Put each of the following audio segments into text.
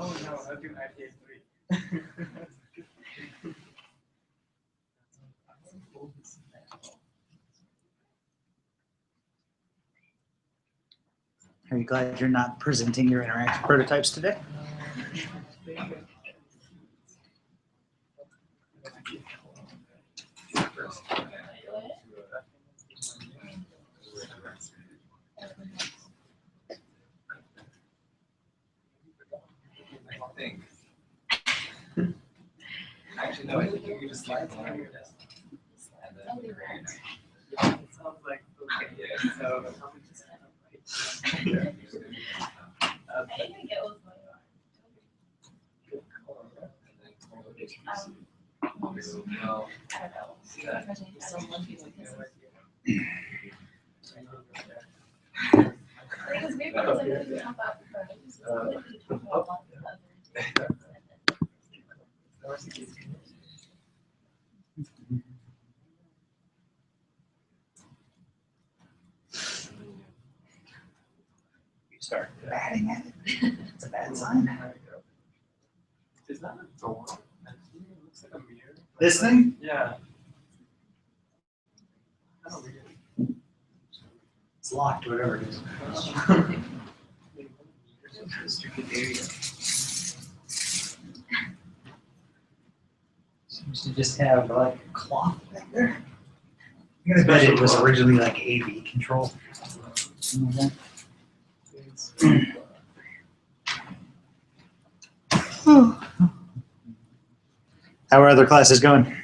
Oh no, I'll do IPA 3. Are you glad you're not presenting your interactive prototypes today? Actually, no, I think you can just leave it on your desk. It sounds like okay. So You start batting at it. It's a bad sign. is that a door? It looks like a mirror. This thing? Yeah. I don't read it. It's locked, whatever it is. Restricted area. Seems to just have like a cloth back there. I'm gonna bet it was originally like AV control. How are other classes going?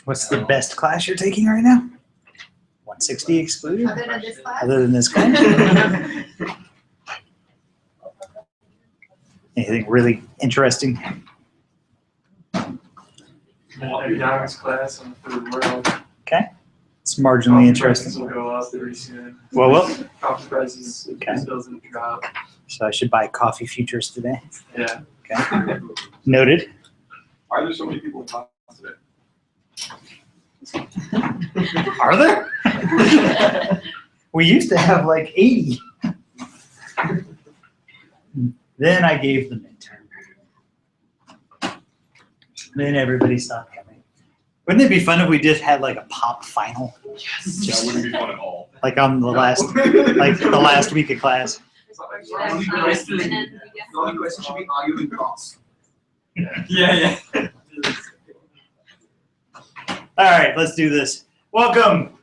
What's the best class you're taking right now? 160 excluded? Other than this class? Other than this class? Anything really interesting? Economics class on the third world. Okay. It's marginally Prices interesting. will go up very soon. Well, Coffee prices, if Okay. this doesn't drop. so I should buy coffee futures today. Yeah. Okay. Noted. Why are there so many people in class today? Are there? We used to have like 80. Then I gave the midterm. Then everybody stopped coming. Wouldn't it be fun if we just had like a pop final? Yes. That wouldn't be fun at all. Like on the last, like the last week of class. The only question should be, are you in class? Yeah. All right, let's do this. Welcome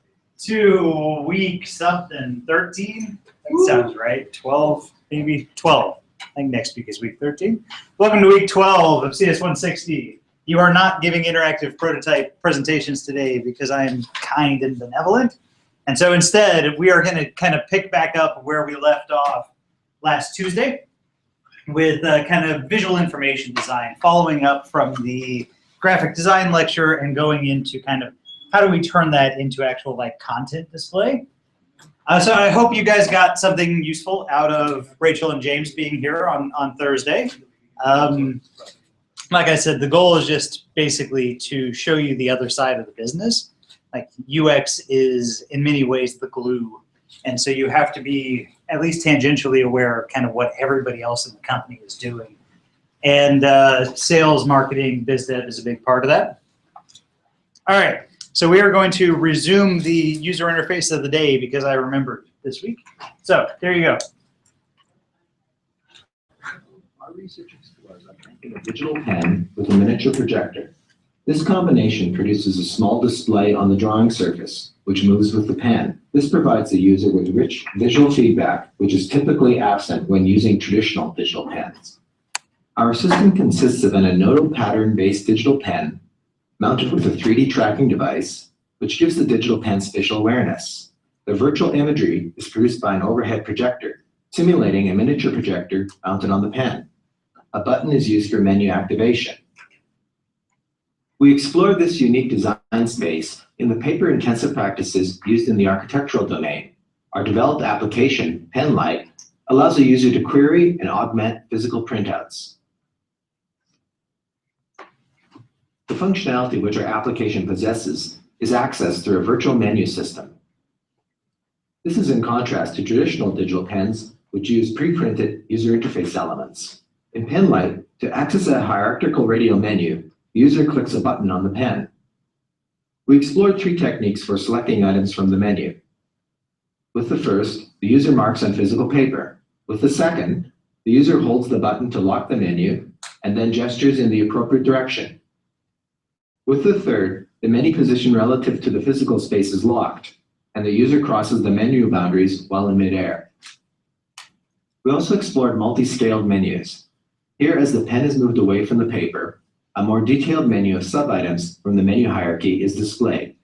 to week something 13. That sounds right. 12, maybe 12. I think next week is week 13. Welcome to week 12 of CS160. You are not giving interactive prototype presentations today because I am kind and benevolent. And so instead, we are going to kind of pick back up where we left off last Tuesday with kind of visual information design, following up from the graphic design lecture and going into kind of how do we turn that into actual like content display. So I hope you guys got something useful out of Rachel and James being here on Thursday. Like I said, the goal is just basically to show you the other side of the business. Like UX is in many ways the glue. And so you have to be at least tangentially aware of kind of what everybody else in the company is doing. And sales, marketing, biz dev is a big part of that. All right, so we are going to resume the user interface of the day because I remembered this week. So there you go. Our research explores a digital pen with a miniature projector. This combination produces a small display on the drawing surface, which moves with the pen. This provides the user with rich visual feedback, which is typically absent when using traditional digital pens. Our system consists of an anodal pattern-based digital pen mounted with a 3D tracking device which gives the digital pen spatial awareness. The virtual imagery is produced by an overhead projector, simulating a miniature projector mounted on the pen. A button is used for menu activation. We explored this unique design space in the paper-intensive practices used in the architectural domain. Our developed application, Penlight, allows a user to query and augment physical printouts. The functionality which our application possesses is accessed through a virtual menu system. This is in contrast to traditional digital pens, which use pre-printed user interface elements. In Penlight, to access a hierarchical radial menu, the user clicks a button on the pen. We explored 3 techniques for selecting items from the menu. With the first, the user marks on physical paper. With the second, the user holds the button to lock the menu and then gestures in the appropriate direction. With the third, the menu position relative to the physical space is locked, and the user crosses the menu boundaries while in midair. We also explored multi-scaled menus. Here, as the pen is moved away from the paper, a more detailed menu of sub-items from the menu hierarchy is displayed.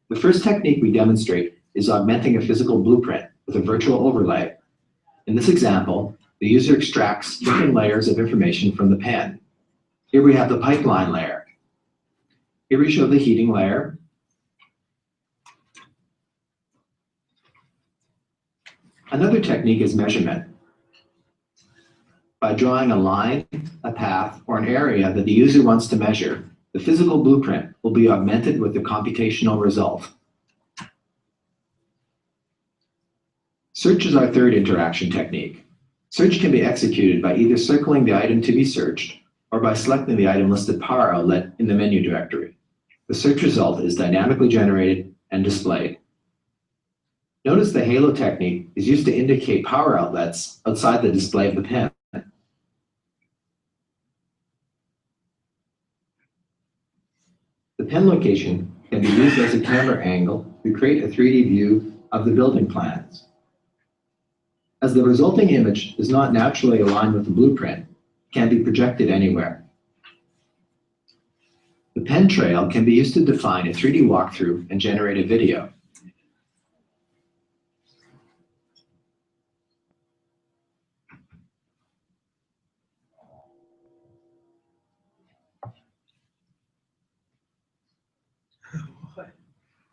The first technique we demonstrate is augmenting a physical blueprint with a virtual overlay. In this example, the user extracts different layers of information from the pen. Here we have the pipeline layer. Here we show the heating layer. Another technique is measurement. By drawing a line, a path, or an area that the user wants to measure, the physical blueprint will be augmented with the computational result. Search is our third interaction technique. Search can be executed by either circling the item to be searched or by selecting the item listed power outlet in the menu directory. The search result is dynamically generated and displayed. Notice the halo technique is used to indicate power outlets outside the display of the pen. The pen location can be used as a camera angle to create a 3D view of the building plans. As the resulting image is not naturally aligned with the blueprint, it can be projected anywhere. The pen trail can be used to define a 3D walkthrough and generate a video.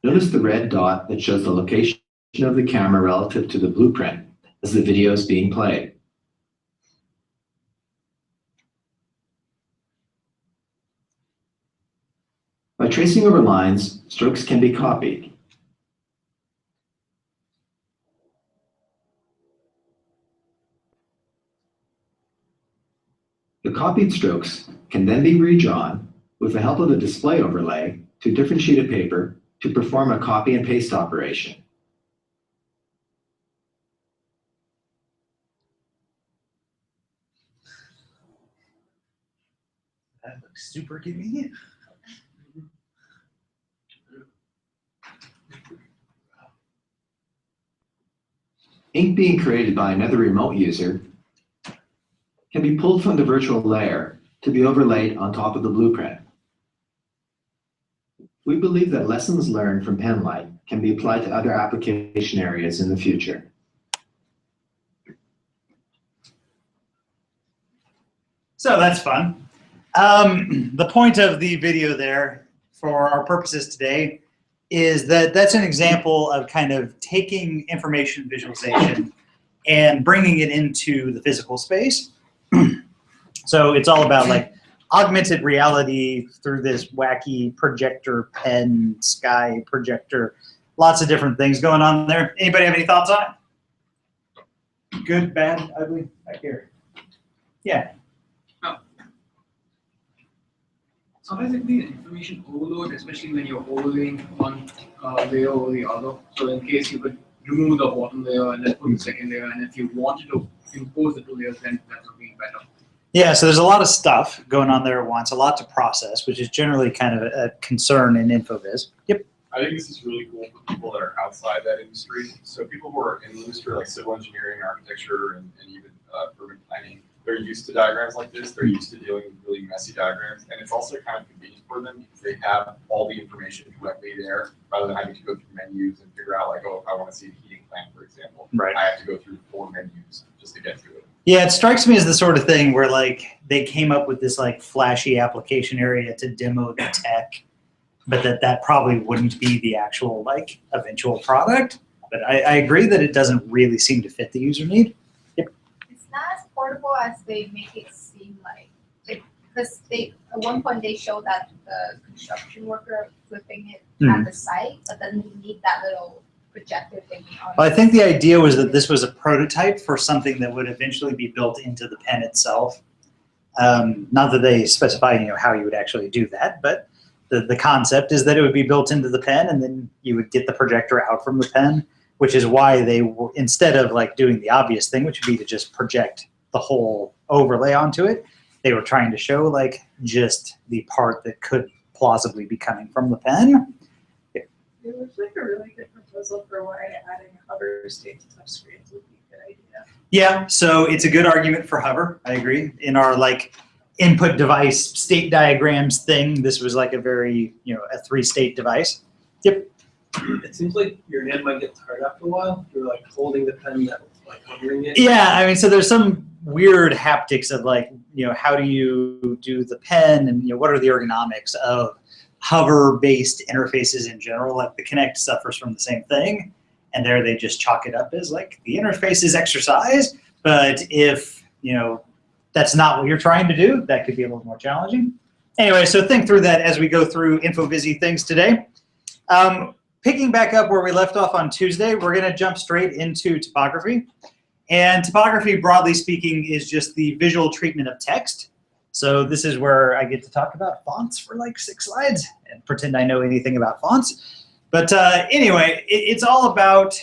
Notice the red dot that shows the location of the camera relative to the blueprint as the video is being played. By tracing over lines, strokes can be copied. The copied strokes can then be redrawn with the help of the display overlay to a different sheet of paper to perform a copy and paste operation. That looks super convenient. Ink being created by another remote user can be pulled from the virtual layer to be overlaid on top of the blueprint. We believe that lessons learned from Penlight can be applied to other application areas in the future. So that's fun. The point of the video there for our purposes today is that that's an example of kind of taking information visualization and bringing it into the physical space. So it's all about like augmented reality through this wacky projector, pen, sky projector, lots of different things going on there. Anybody have any thoughts on it? Good, bad, ugly, back here. Yeah. Sometimes it can be an information overload, especially when you're overlaying one layer over the other. So in case you could remove the bottom layer and then put the second layer, and if you wanted to impose the 2 layers, then that would be better. Yeah, so there's a lot of stuff going on there at once, a lot to process, which is generally kind of a concern in InfoVis. Yep. I think this is really cool for people that are outside that industry. So people who are in the industry like civil engineering, architecture, and even urban planning, they're used to diagrams like this. They're used to dealing with really messy diagrams. And it's also kind of convenient for them because they have all the information directly there, rather than having to go through menus and figure out like, oh, if I want to see the heating plan, for example, Right. I have to go through 4 menus just to get to it. Yeah, it strikes me as the sort of thing where like they came up with this like flashy application area to demo the tech, but that probably wouldn't be the actual like eventual product. But I agree that it doesn't really seem to fit the user need. It's not as portable as they make it seem like. Because they at one point they showed that the construction worker flipping it at the site, but then you need that little projector thing on. Well, I think the idea was that this was a prototype for something that would eventually be built into the pen itself. Not that they specify, how you would actually do that, but the concept is that it would be built into the pen, and then you would get the projector out from the pen, which is why they were, instead of like doing the obvious thing, which would be to just project the whole overlay onto it, they were trying to show like just the part that could plausibly be coming from the pen. It looks like a really good proposal for why adding hover state to touch screens would be a good idea. Yeah, so it's a good argument for hover. I agree. In our like input device state diagrams thing, this was like a very, a 3-state device. Yep. It seems like your hand might get tired after a while. You're like holding the pen, that like hovering it. Yeah, I mean, so there's some weird haptics of like, how do you do the pen, and what are the ergonomics of hover-based interfaces in general. Like the Kinect suffers from the same thing, and there they just chalk it up as like the interface is exercise. But if that's not what you're trying to do, that could be a little more challenging. Anyway, so think through that as we go through InfoVisi things today. Picking back up where we left off on Tuesday, we're going to jump straight into topography. And topography, broadly speaking, is just the visual treatment of text. So this is where I get to talk about fonts for like 6 slides and pretend I know anything about fonts. But anyway, it's all about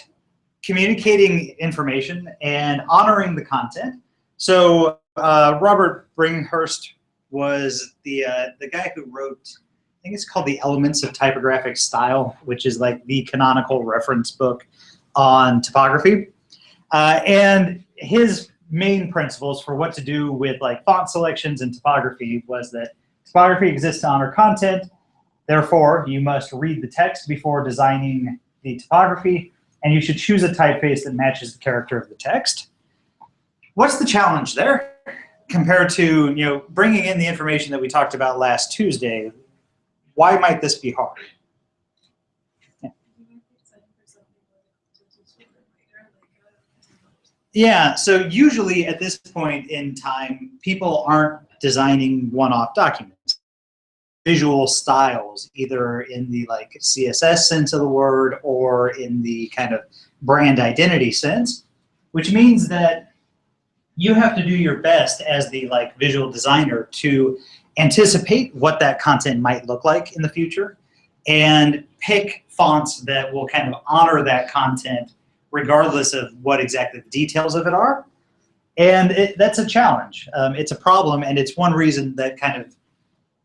communicating information and honoring the content. So Robert Bringhurst was the guy who wrote, I think it's called The Elements of Typographic Style, which is like the canonical reference book on topography. And his main principles for what to do with like font selections and topography was that topography exists to honor content. Therefore, you must read the text before designing the topography, and you should choose a typeface that matches the character of the text. What's the challenge there compared to bringing in the information that we talked about last Tuesday? Why might this be hard? Yeah, so usually at this point in time, people aren't designing one-off documents. Visual styles, either in the like CSS sense of the word or in the kind of brand identity sense, which means that you have to do your best as the like visual designer to anticipate what that content might look like in the future and pick fonts that will kind of honor that content regardless of what exactly the details of it are. And that's a challenge. It's a problem, and it's one reason that kind of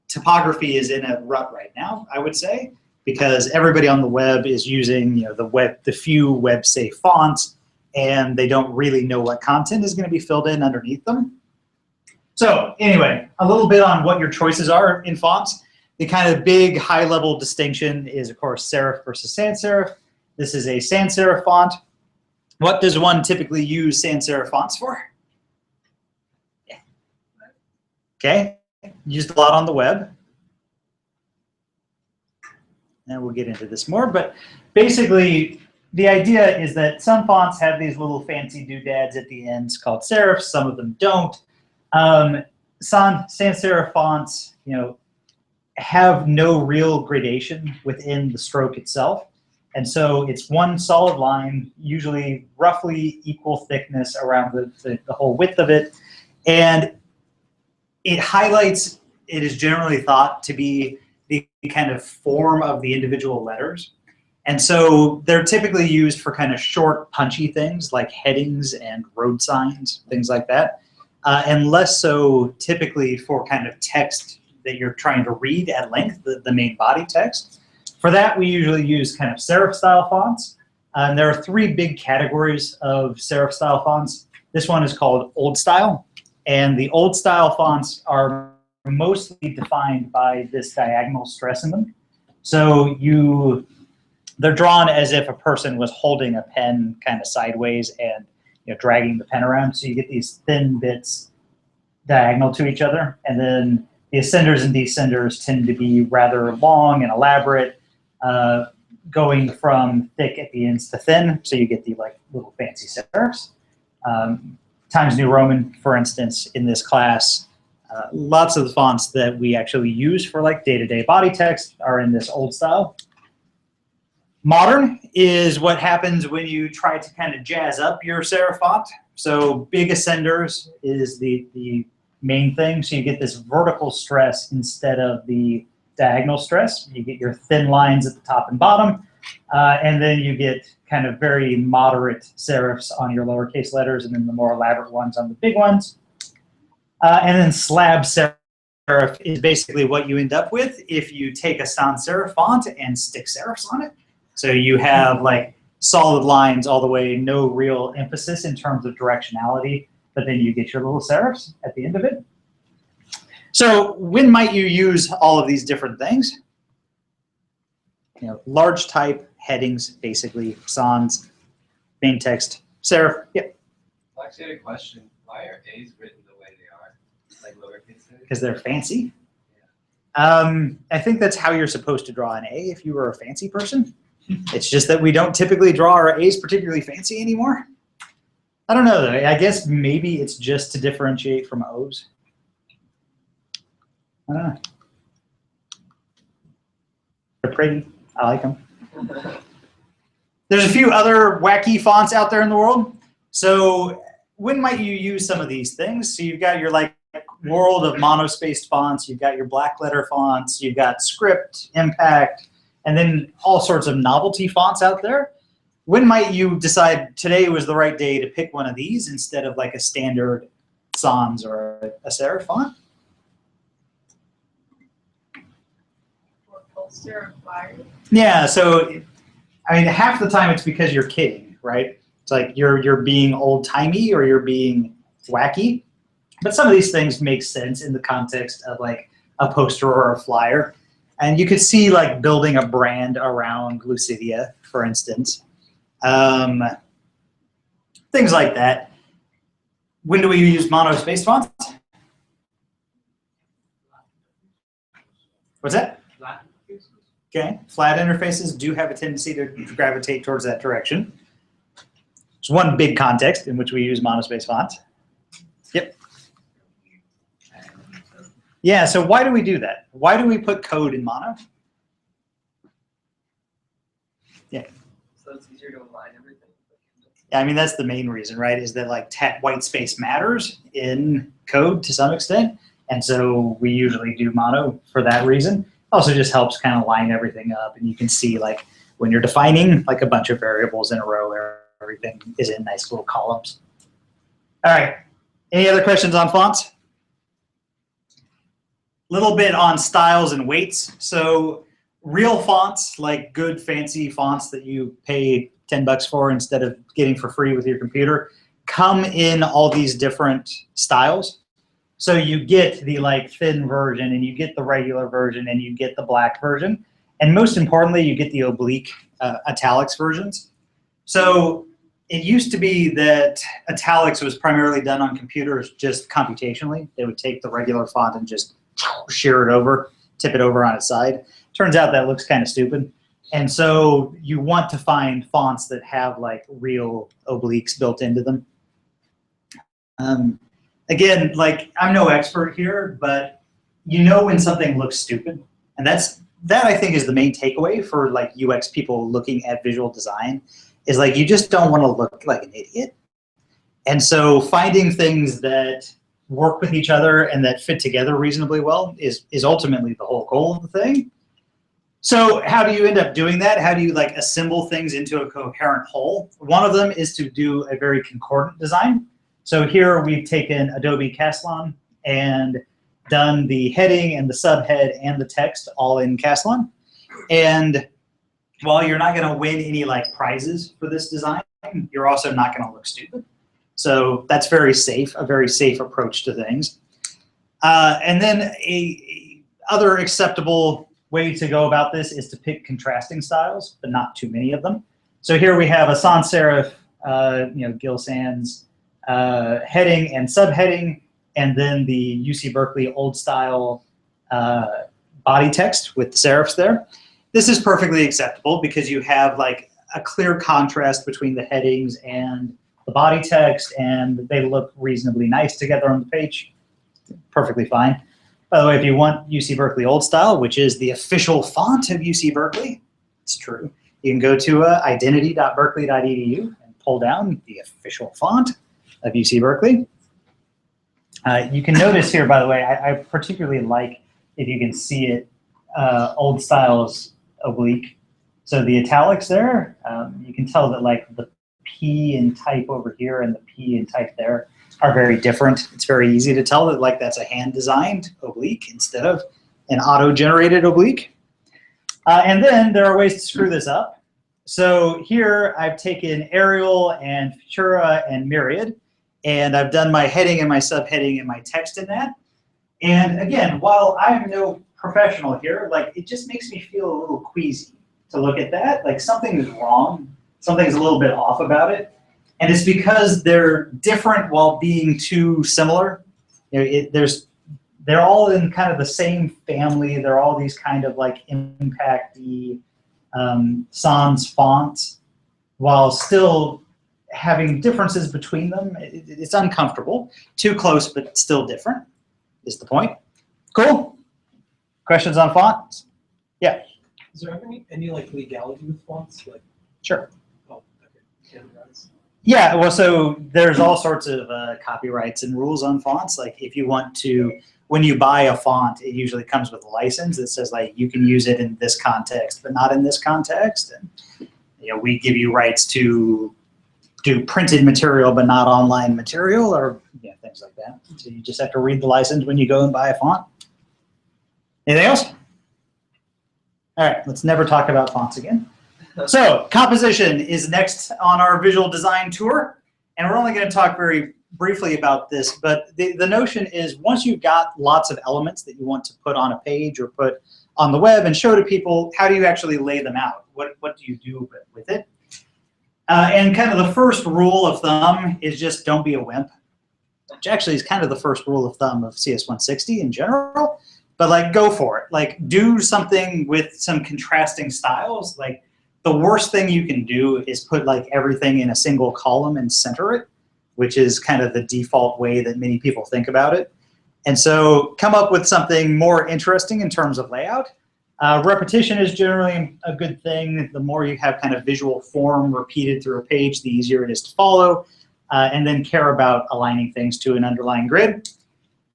topography is in a rut right now, I would say, because everybody on the web is using the few web-safe fonts, and they don't really know what content is going to be filled in underneath them. So anyway, a little bit on what your choices are in fonts. The kind of big high-level distinction is, of course, serif versus sans serif. This is a sans serif font. What does one typically use sans serif fonts for? Yeah. Okay, used a lot on the web. And we'll get into this more, but basically the idea is that some fonts have these little fancy doodads at the ends called serifs, some of them don't. Sans serif fonts, have no real gradation within the stroke itself. And so it's one solid line, usually roughly equal thickness around the whole width of it. And it highlights, it is generally thought to be the kind of form of the individual letters. And so they're typically used for kind of short, punchy things like headings and road signs, things like that. And less so typically for kind of text that you're trying to read at length, the main body text. For that, we usually use kind of serif-style fonts. And there are 3 big categories of serif-style fonts. This one is called old style. And the old style fonts are mostly defined by this diagonal stress in them. So they're drawn as if a person was holding a pen kind of sideways and dragging the pen around. So you get these thin bits diagonal to each other, and then the ascenders and descenders tend to be rather long and elaborate, going from thick at the ends to thin. So you get the little fancy serifs. Times New Roman, for instance, in this class, lots of the fonts that we actually use for day-to-day body text are in this old style. Modern is what happens when you try to kind of jazz up your serif font. So big ascenders is the main thing. So you get this vertical stress instead of the diagonal stress. You get your thin lines at the top and bottom, and then you get kind of very moderate serifs on your lowercase letters, and then the more elaborate ones on the big ones. And then slab serif is basically what you end up with if you take a sans serif font and stick serifs on it. So you have solid lines all the way, no real emphasis in terms of directionality, but then you get your little serifs at the end of it. So when might you use all of these different things? Large type, headings, basically, sans, main text, serif. Yeah. Well, actually, I had a question. Why are A's written the way they are, like lowercase a? Because they're fancy. I think that's how you're supposed to draw an A if you were a fancy person. It's just that we don't typically draw our A's particularly fancy anymore. I don't know, though. I guess maybe it's just to differentiate from O's. I don't know. They're pretty. I like them. There's a few other wacky fonts out there in the world. So when might you use some of these things? So you've got your world of monospaced fonts. You've got your black letter fonts. You've got script, impact, and then all sorts of novelty fonts out there. When might you decide today was the right day to pick one of these instead of a standard sans or a serif font? Or poster or flyer. Yeah, so I mean, half the time it's because you're kidding, right? It's you're being old-timey or you're being wacky. But some of these things make sense in the context of a poster or a flyer. And you could see building a brand around Lucidia, for instance. Things like that. When do we use monospaced fonts? What's that? Okay, flat interfaces do have a tendency to gravitate towards that direction. There's one big context in which we use monospaced fonts. Yep. Yeah, so why do we do that? Why do we put code in mono? Yeah. So it's easier to align everything. Yeah, I mean, that's the main reason, right? Is that white space matters in code to some extent. And so we usually do mono for that reason. Also just helps kind of line everything up. And you can see when you're defining a bunch of variables in a row, everything is in nice little columns. All right, any other questions on fonts? Little bit on styles and weights. So real fonts, good fancy fonts that you pay $10 for instead of getting for free with your computer, come in all these different styles. So you get the thin version, and you get the regular version, and you get the black version. And most importantly, you get the oblique italics versions. So it used to be that italics was primarily done on computers just computationally. They would take the regular font and just shear it over, tip it over on its side. Turns out that looks kind of stupid. And so you want to find fonts that have real obliques built into them. Again, I'm no expert here, but when something looks stupid. And that I think is the main takeaway for UX people looking at visual design is you just don't want to look like an idiot. And so finding things that work with each other and that fit together reasonably well is ultimately the whole goal of the thing. So how do you end up doing that? How do you assemble things into a coherent whole? One of them is to do a very concordant design. So here we've taken Adobe Caslon and done the heading and the subhead and the text all in Caslon. And while you're not going to win any prizes for this design, you're also not going to look stupid. So that's very safe, a very safe approach to things. And then other acceptable way to go about this is to pick contrasting styles, but not too many of them. So here we have a sans serif, Gil Sans heading and subheading, and then the UC Berkeley old style body text with the serifs there. This is perfectly acceptable because you have like a clear contrast between the headings and the body text, and they look reasonably nice together on the page. Perfectly fine. By the way, if you want UC Berkeley old style, which is the official font of UC Berkeley, it's true. You can go to identity.berkeley.edu and pull down the official font of UC Berkeley. You can notice here, by the way, I particularly like, if you can see it, old style's oblique. So the italics there, you can tell that like the P in type over here and the P in type there are very different. It's very easy to tell that like that's a hand-designed oblique instead of an auto-generated oblique. And then there are ways to screw this up. So here I've taken Arial and Futura and Myriad, and I've done my heading and my subheading and my text in that. And again, while I'm no professional here, like it just makes me feel a little queasy to look at that. Like something is wrong, something's a little bit off about it. And it's because they're different while being too similar. They're all in kind of the same family. They're all these kind of like impact-y sans fonts, while still having differences between them. It's uncomfortable. Too close, but still different is the point. Cool? Questions on fonts? Yeah. Is there ever any like legality with fonts? Like, sure. oh, okay. Categorize. Yeah, well, so there's all sorts of copyrights and rules on fonts. Like if you want to, when you buy a font, it usually comes with a license that says like you can use it in this context, but not in this context. And we give you rights to do printed material, but not online material, or things like that. So you just have to read the license when you go and buy a font. Anything else? All right, let's never talk about fonts again. So composition is next on our visual design tour, and we're only going to talk very briefly about this, but the notion is once you've got lots of elements that you want to put on a page or put on the web and show to people, how do you actually lay them out? What do you do with it? And kind of the first rule of thumb is just don't be a wimp, which actually is kind of the first rule of thumb of CS160 in general, but like go for it. Like do something with some contrasting styles. Like the worst thing you can do is put like everything in a single column and center it, which is kind of the default way that many people think about it. And so come up with something more interesting in terms of layout. Repetition is generally a good thing. The more you have kind of visual form repeated through a page, the easier it is to follow. And then care about aligning things to an underlying grid.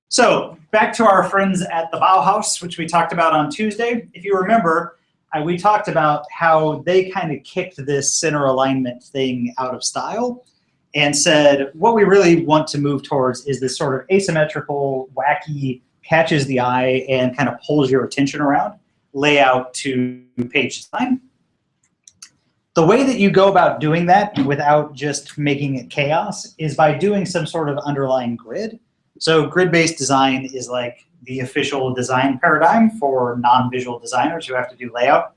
So back to our friends at the Bauhaus, which we talked about on Tuesday. If you remember, we talked about how they kind of kicked this center alignment thing out of style and said, what we really want to move towards is this sort of asymmetrical, wacky, catches the eye and kind of pulls your attention around layout to page design. The way that you go about doing that without just making it chaos is by doing some sort of underlying grid. So grid-based design is like the official design paradigm for non-visual designers who have to do layout.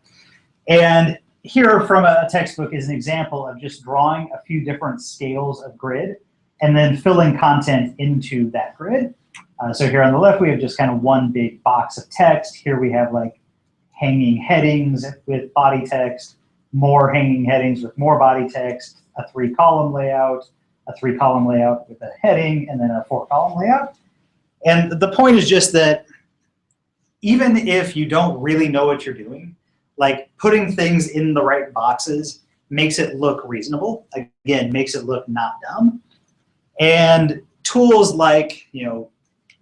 And here from a textbook is an example of just drawing a few different scales of grid and then filling content into that grid. So here on the left, we have just kind of one big box of text. Here we have like hanging headings with body text, more hanging headings with more body text, a 3-column layout, a 3-column layout with a heading, and then a 4-column layout. And the point is just that even if you don't really know what you're doing, like putting things in the right boxes makes it look reasonable. Again, makes it look not dumb. And tools like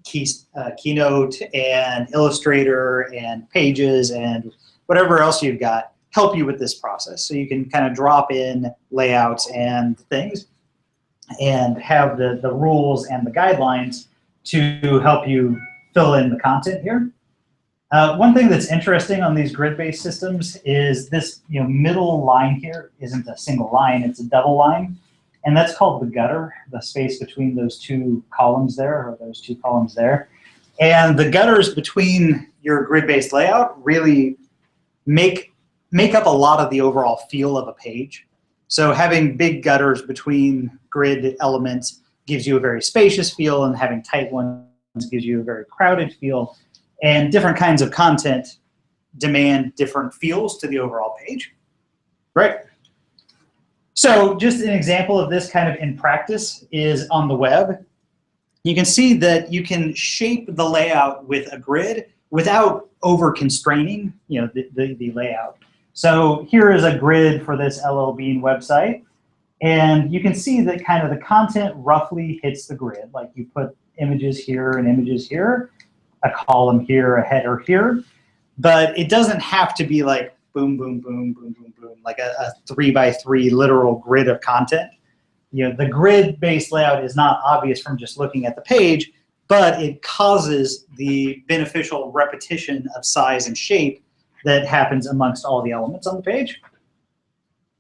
Keynote and Illustrator and Pages and whatever else you've got help you with this process. So you can kind of drop in layouts and things and have the rules and the guidelines to help you fill in the content here. One thing that's interesting on these grid-based systems is this middle line here isn't a single line, it's a double line. And that's called the gutter, the space between those two columns there, or those two columns there. And the gutters between your grid-based layout really make up a lot of the overall feel of a page. So having big gutters between grid elements gives you a very spacious feel, and having tight ones gives you a very crowded feel. And different kinds of content demand different feels to the overall page. Right? So just an example of this kind of in practice is on the web. You can see that you can shape the layout with a grid without over constraining, the layout. So here is a grid for this LL Bean website, and you can see that kind of the content roughly hits the grid. Like you put images here and images here, a column here, a header here, but it doesn't have to be like boom, boom, boom, boom, boom, boom, like a 3x3 literal grid of content. The grid-based layout is not obvious from just looking at the page, but it causes the beneficial repetition of size and shape that happens amongst all the elements on the page.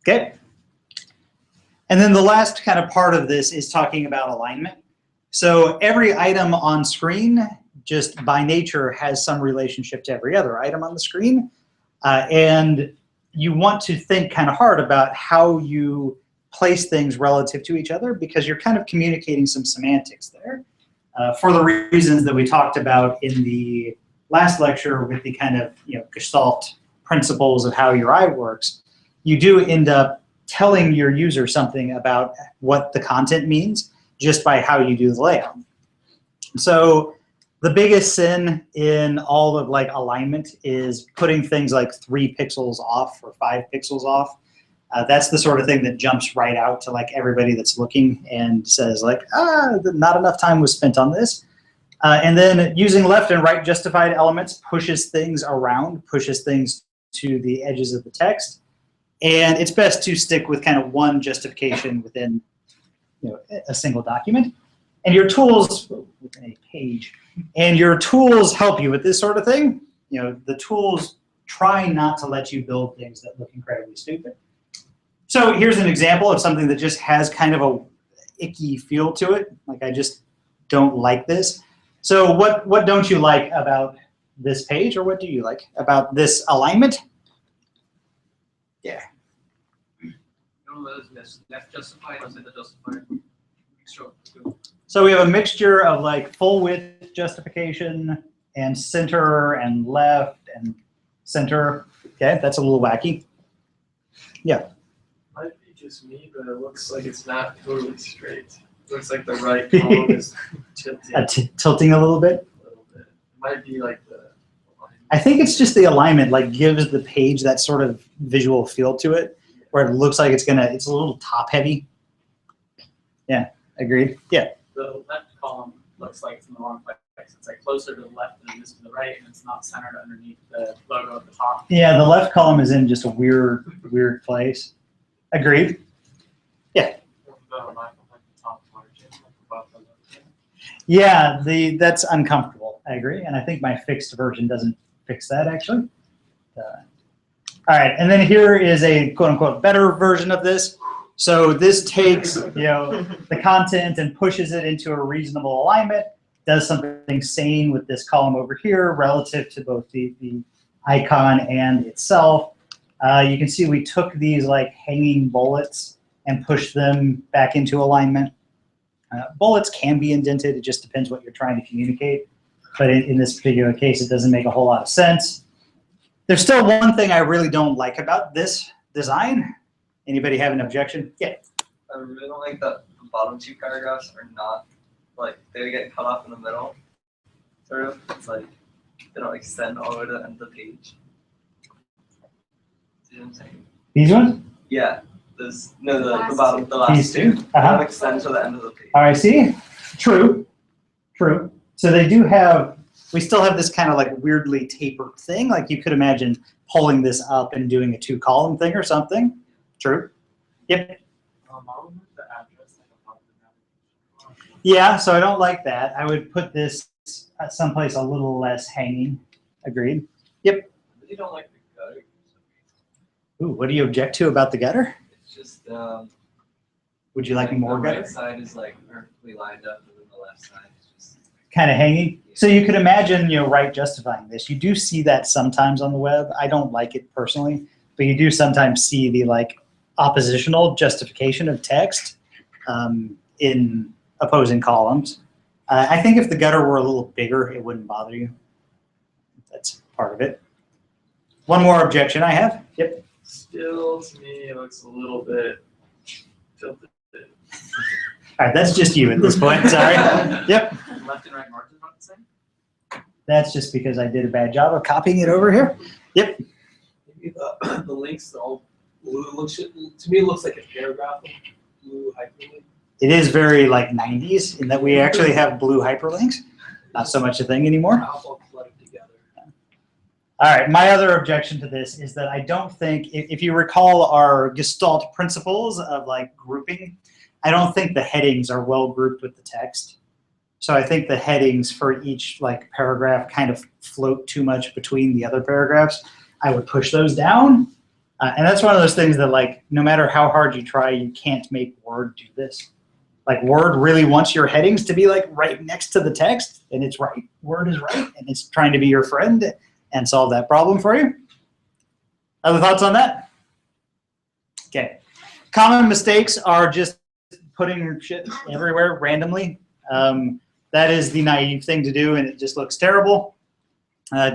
Okay? And then the last kind of part of this is talking about alignment. So every item on screen, just by nature, has some relationship to every other item on the screen. And you want to think kind of hard about how you place things relative to each other, because you're kind of communicating some semantics there. For the reasons that we talked about in the last lecture with the kind of Gestalt principles of how your eye works, you do end up telling your user something about what the content means just by how you do the layout. So the biggest sin in all of alignment is putting things like 3 pixels off or 5 pixels off. That's the sort of thing that jumps right out to everybody that's looking and says not enough time was spent on this. And then using left and right justified elements pushes things around, pushes things to the edges of the text. And it's best to stick with kind of one justification within a single document. And your tools, within a page, and your tools help you with this sort of thing. The tools try not to let you build things that look incredibly stupid. So here's an example of something that just has kind of a icky feel to it. I just don't like this. So what don't you like about this page, or what do you like about this alignment? Yeah. Left justified or center justified? Sure. So we have a mixture of full width justification and center and left and center. Okay, that's a little wacky. Yeah. Might be just me, but it looks like it's not totally straight. It looks like the right column is tilting Tilting a little bit. a little bit. It might be the. I think it's just the alignment gives the page that sort of visual feel to it, where it looks like it's a little top heavy. Yeah, agreed. Yeah. The left column looks like it's in the wrong place. It's closer to the left than it is to the right, and it's not centered underneath the logo at the top. Yeah, the left column is in just a weird place. Agreed. Yeah. Yeah, that's uncomfortable. I agree, and I think my fixed version doesn't fix that actually. All right, and then here is a quote-unquote better version of this. So this takes the content and pushes it into a reasonable alignment, does something sane with this column over here relative to both the icon and itself. You can see we took these hanging bullets and pushed them back into alignment. Bullets can be indented, it just depends what you're trying to communicate. But in this particular case, it doesn't make a whole lot of sense. There's still one thing I really don't like about this design. Anybody have an objection? Yeah. I really don't like that the bottom 2 paragraphs are not, they get cut off in the middle, sort of. It's they don't extend all the way to the end of the page. See what I'm saying? These ones? Yeah. The bottom, the last These 2. two? They don't extend to the end of the page. All right, see? True. True. So they do have, we still have this kind of weirdly tapered thing. You could imagine pulling this up and doing a 2-column thing or something. True. Yep. Yeah, so I don't like that. I would put this someplace a little less hanging. Agreed. Yep. I really don't like the gutter. Ooh, what do you object to about the gutter? It's just Would you like more the gutter? right side is perfectly lined up, and then the left side is just kind of hanging. So you could imagine, right, justifying this. You do see that sometimes on the web. I don't like it personally, but you do sometimes see the oppositional justification of text in opposing columns. I think if the gutter were a little bigger, it wouldn't bother you. That's part of it. One more objection I have. Yep. Still, to me, it looks a little bit tilted. All right, that's just you at this point. Sorry. Yep. Left and right margins not the same? That's just because I did a bad job of copying it over here. Yep. Maybe the links are all blue. To me, it looks like a paragraph of blue hyperlink. It is very 90s in that we actually have blue hyperlinks. Not so much a thing anymore. All cluttered together. All right, my other objection to this is that I don't think, if you recall our Gestalt principles of grouping, I don't think the headings are well grouped with the text. So I think the headings for each paragraph kind of float too much between the other paragraphs. I would push those down. And that's one of those things that no matter how hard you try, you can't make Word do this. Word really wants your headings to be right next to the text, and it's right. Word is right, and it's trying to be your friend and solve that problem for you. Other thoughts on that? Okay. Common mistakes are just putting shit everywhere randomly. That is the naive thing to do, and it just looks terrible.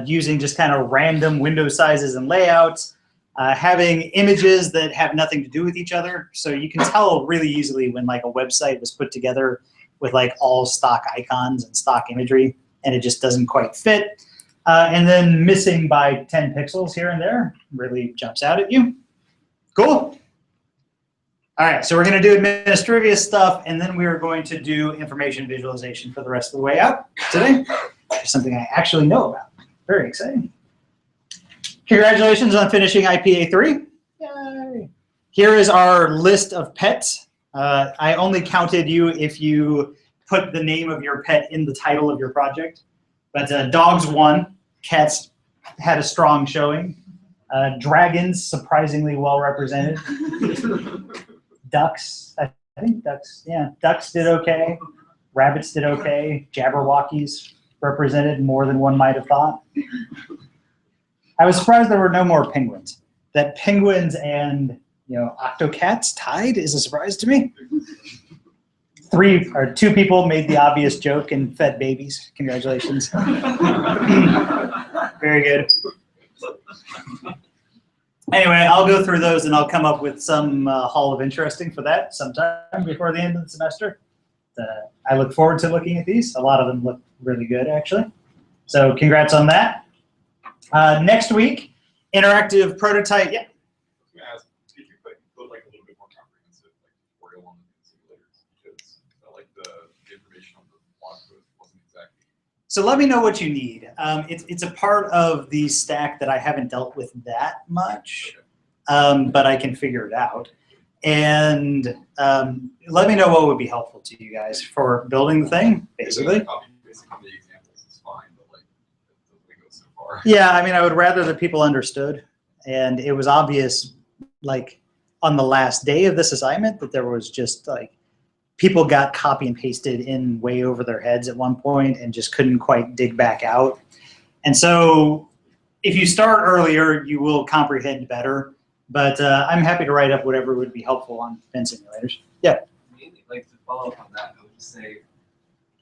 Using just kind of random window sizes and layouts. Having images that have nothing to do with each other. So you can tell really easily when a website was put together with all stock icons and stock imagery, and it just doesn't quite fit. And then missing by 10 pixels here and there really jumps out at you. Cool. All right, so we're going to do administrative stuff, and then we are going to do information visualization for the rest of the way out today. Something I actually know about. Very exciting. Congratulations on finishing IPA3. Yay. Here is our list of pets. I only counted you if you put the name of your pet in the title of your project. But dogs won. Cats had a strong showing. Dragons, surprisingly well represented. Ducks, I think ducks, yeah. Ducks did okay. Rabbits did okay. Jabberwockies represented more than one might have thought. I was surprised there were no more penguins. That penguins and octocats tied is a surprise to me. 2 people made the obvious joke and fed babies. Congratulations. Very good. Anyway, I'll go through those and I'll come up with some Hall of Interesting for that sometime before the end of the semester. I look forward to looking at these. A lot of them look really good, actually. So congrats on that. Next week, interactive prototype. Yeah. I was going to ask if you could put a little bit more comprehensive tutorial on the simulators, because the information on the blog post wasn't exactly. So let me know what you need. It's a part of the stack that I haven't dealt with that much, but I can figure it out. And let me know what would be helpful to you guys for building the thing, basically. Basically, the examples is fine, but it doesn't go so far. Yeah, I mean, I would rather that people understood. And it was obvious, on the last day of this assignment, that there was just, people got copy and pasted in way over their heads at one point and just couldn't quite dig back out. And so if you start earlier, you will comprehend better. But I'm happy to write up whatever would be helpful on pen simulators. Yeah. Mainly, to follow up on that, I would just say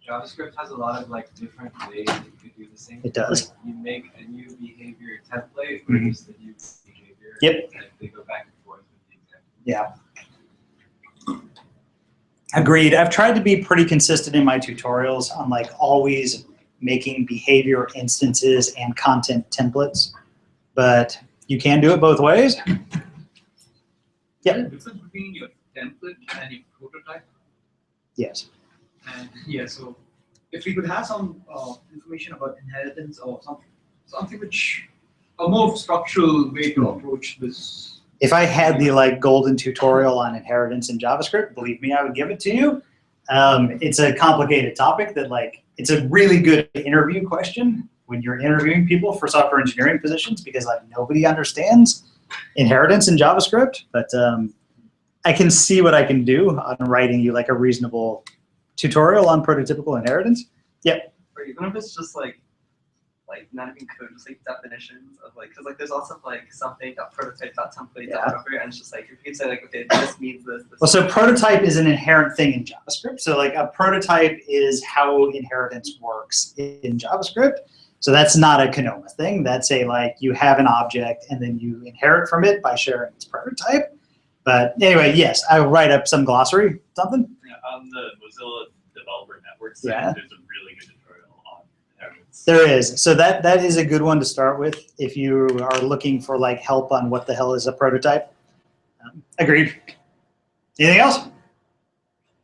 JavaScript has a lot of different ways that you could do the same. It does. You make a new behavior template, or just a new behavior. Yep. And they go back and forth with the example. Yeah. Agreed. I've tried to be pretty consistent in my tutorials on always making behavior instances and content templates, but you can do it both ways. Yeah. The difference between your template and your prototype. Yes. And yeah, so if we could have some information about inheritance or something which a more structural way to approach this. If I had the golden tutorial on inheritance in JavaScript, believe me, I would give it to you. It's a complicated topic that it's a really good interview question when you're interviewing people for software engineering positions, because nobody understands inheritance in JavaScript. But I can see what I can do on writing you a reasonable tutorial on prototypical inheritance. Yep. or even if it's just like not even code, just like definitions of like, because like there's also like something prototype.template Yeah. whatever, and it's just like if you can say like, okay, this means this. Well, so prototype is an inherent thing in JavaScript. So like a prototype is how inheritance works in JavaScript. So that's not a Canoma thing. That's a like you have an object and then you inherit from it by sharing its prototype. But anyway, yes, I will write up some glossary, something. Yeah, on the Mozilla Developer Network site, Yeah. there's a really good tutorial on inheritance. There is. So that is a good one to start with if you are looking for like help on what the hell is a prototype. Agreed. Anything else?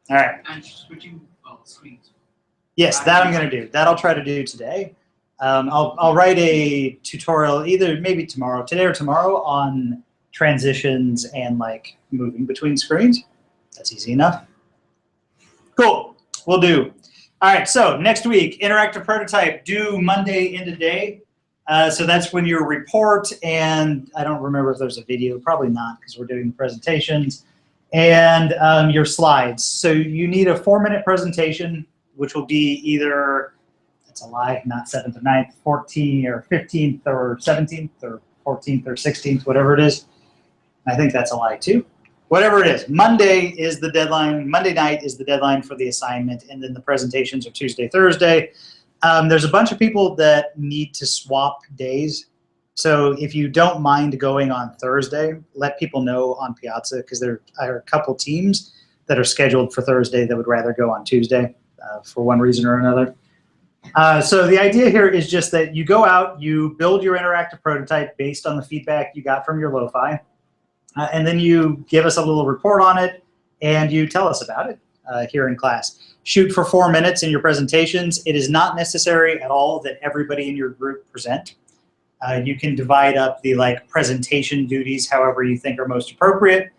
All right. And switching screens. Yes, that I'm going to do. That I'll try to do today. I'll write a tutorial either maybe tomorrow, today or tomorrow, on transitions and like moving between screens. That's easy enough. Cool. We'll do. All right. So next week, interactive prototype due Monday into day. So that's when your report, and I don't remember if there's a video, probably not because we're doing presentations, and your slides. So you need a 4-minute presentation, which will be either, it's a lie, not 7th or 9th, 14th or 15th or 17th or 14th or 16th, whatever it is. I think that's a lie too. Whatever it is, Monday is the deadline. Monday night is the deadline for the assignment, and then the presentations are Tuesday, Thursday. There's a bunch of people that need to swap days. So if you don't mind going on Thursday, let people know on Piazza, because there are a couple teams that are scheduled for Thursday that would rather go on Tuesday for one reason or another. So the idea here is just that you go out, you build your interactive prototype based on the feedback you got from your lo-fi, and then you give us a little report on it, and you tell us about it here in class. Shoot for 4 minutes in your presentations. It is not necessary at all that everybody in your group present. You can divide up the like presentation duties however you think are most appropriate.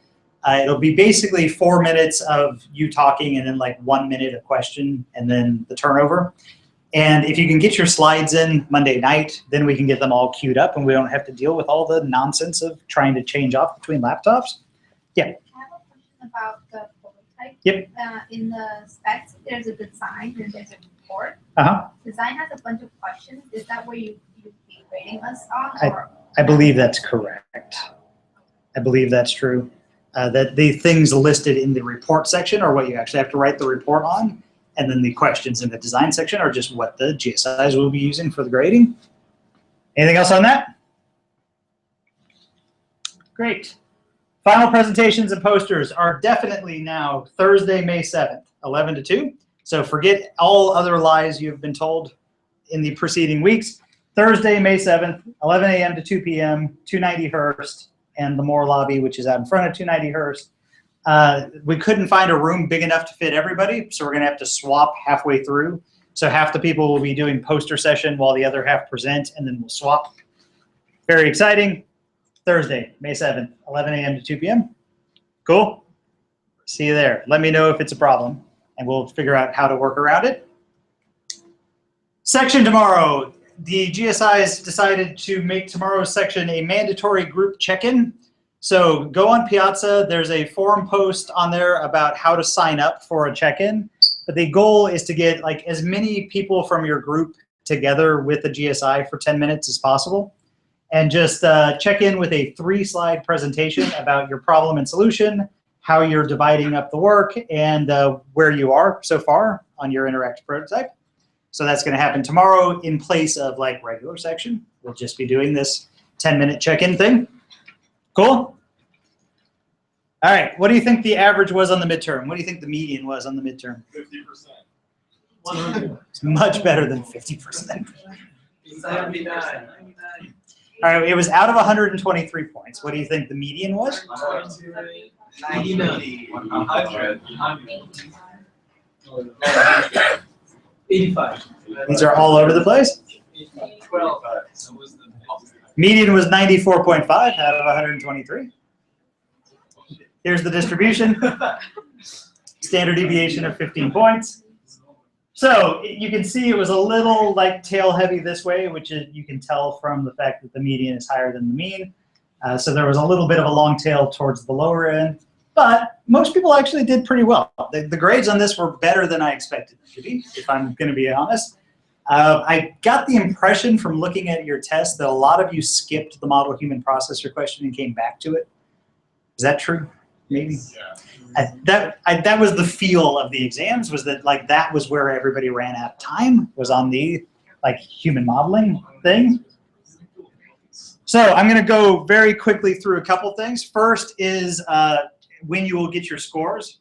It'll be basically 4 minutes of you talking and then like 1 minute of question and then the turnover. And if you can get your slides in Monday night, then we can get them all queued up and we don't have to deal with all the nonsense of trying to change off between laptops. Yeah. I have a question about the prototype. Yep. In the specs, there's a design and there's a report. Uh-huh. Design has a bunch of questions. Is that where you be grading us on? Or? I believe that's correct. I believe that's true. That the things listed in the report section are what you actually have to write the report on. And then the questions in the design section are just what the GSIs will be using for the grading. Anything else on that? Great. Final presentations and posters are definitely now Thursday, May 7th, 11 to 2. So forget all other lies you've been told in the preceding weeks. Thursday, May 7th, 11 a.m. to 2 p.m., 290 Hearst, and the Moore lobby, which is out in front of 290 Hearst. We couldn't find a room big enough to fit everybody, so we're going to have to swap halfway through. So half the people will be doing poster session while the other half present, and then we'll swap. Very exciting. Thursday, May 7th, 11 a.m. to 2 p.m. Cool? See you there. Let me know if it's a problem, and we'll figure out how to work around it. Section tomorrow. The GSIs decided to make tomorrow's section a mandatory group check-in. So go on Piazza. There's a forum post on there about how to sign up for a check-in. But the goal is to get like as many people from your group together with the GSI for 10 minutes as possible. And just check in with a 3-slide presentation about your problem and solution, how you're dividing up the work, and where you are so far on your interactive prototype. So that's going to happen tomorrow in place of like regular section. We'll just be doing this 10-minute check-in thing. Cool? All right, what do you think the average was on the midterm? What do you think the median was on the midterm? 50%. It's much better than 50%. 79. All right, it was out of 123 points. What do you think the median was? 99. 100. 85. These are all over the place. 12. Median was 94.5 out of 123. Here's the distribution. Standard deviation of 15 points. So you can see it was a little like tail heavy this way, which is, you can tell from the fact that the median is higher than the mean. So there was a little bit of a long tail towards the lower end. But most people actually did pretty well. The grades on this were better than I expected them to be, if I'm going to be honest. I got the impression from looking at your test that a lot of you skipped the model human processor question and came back to it. Is that true? Maybe. Yeah. That was the feel of the exams, was that like that was where everybody ran out of time, was on the like human modeling thing. So I'm going to go very quickly through a couple things. First is when you will get your scores.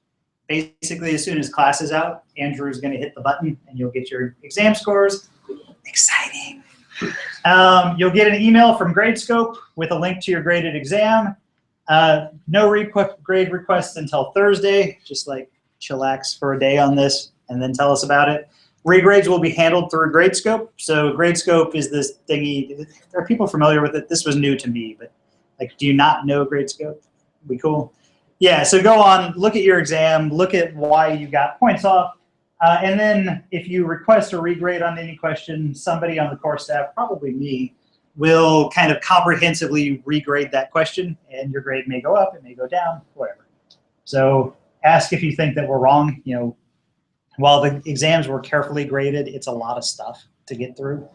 Basically, as soon as class is out, Andrew is going to hit the button and you'll get your exam scores. Exciting. You'll get an email from Gradescope with a link to your graded exam. No grade requests until Thursday. Just like chillax for a day on this and then tell us about it. Regrades will be handled through Gradescope. So Gradescope is this thingy. Are people familiar with it? This was new to me, but like, do you not know Gradescope? Be cool. Yeah, so go on, look at your exam, look at why you got points off, and then if you request a regrade on any question, somebody on the course staff, probably me, will kind of comprehensively regrade that question, and your grade may go up, it may go down, whatever. So ask if you think that we're wrong. You know, while the exams were carefully graded, it's a lot of stuff to get through.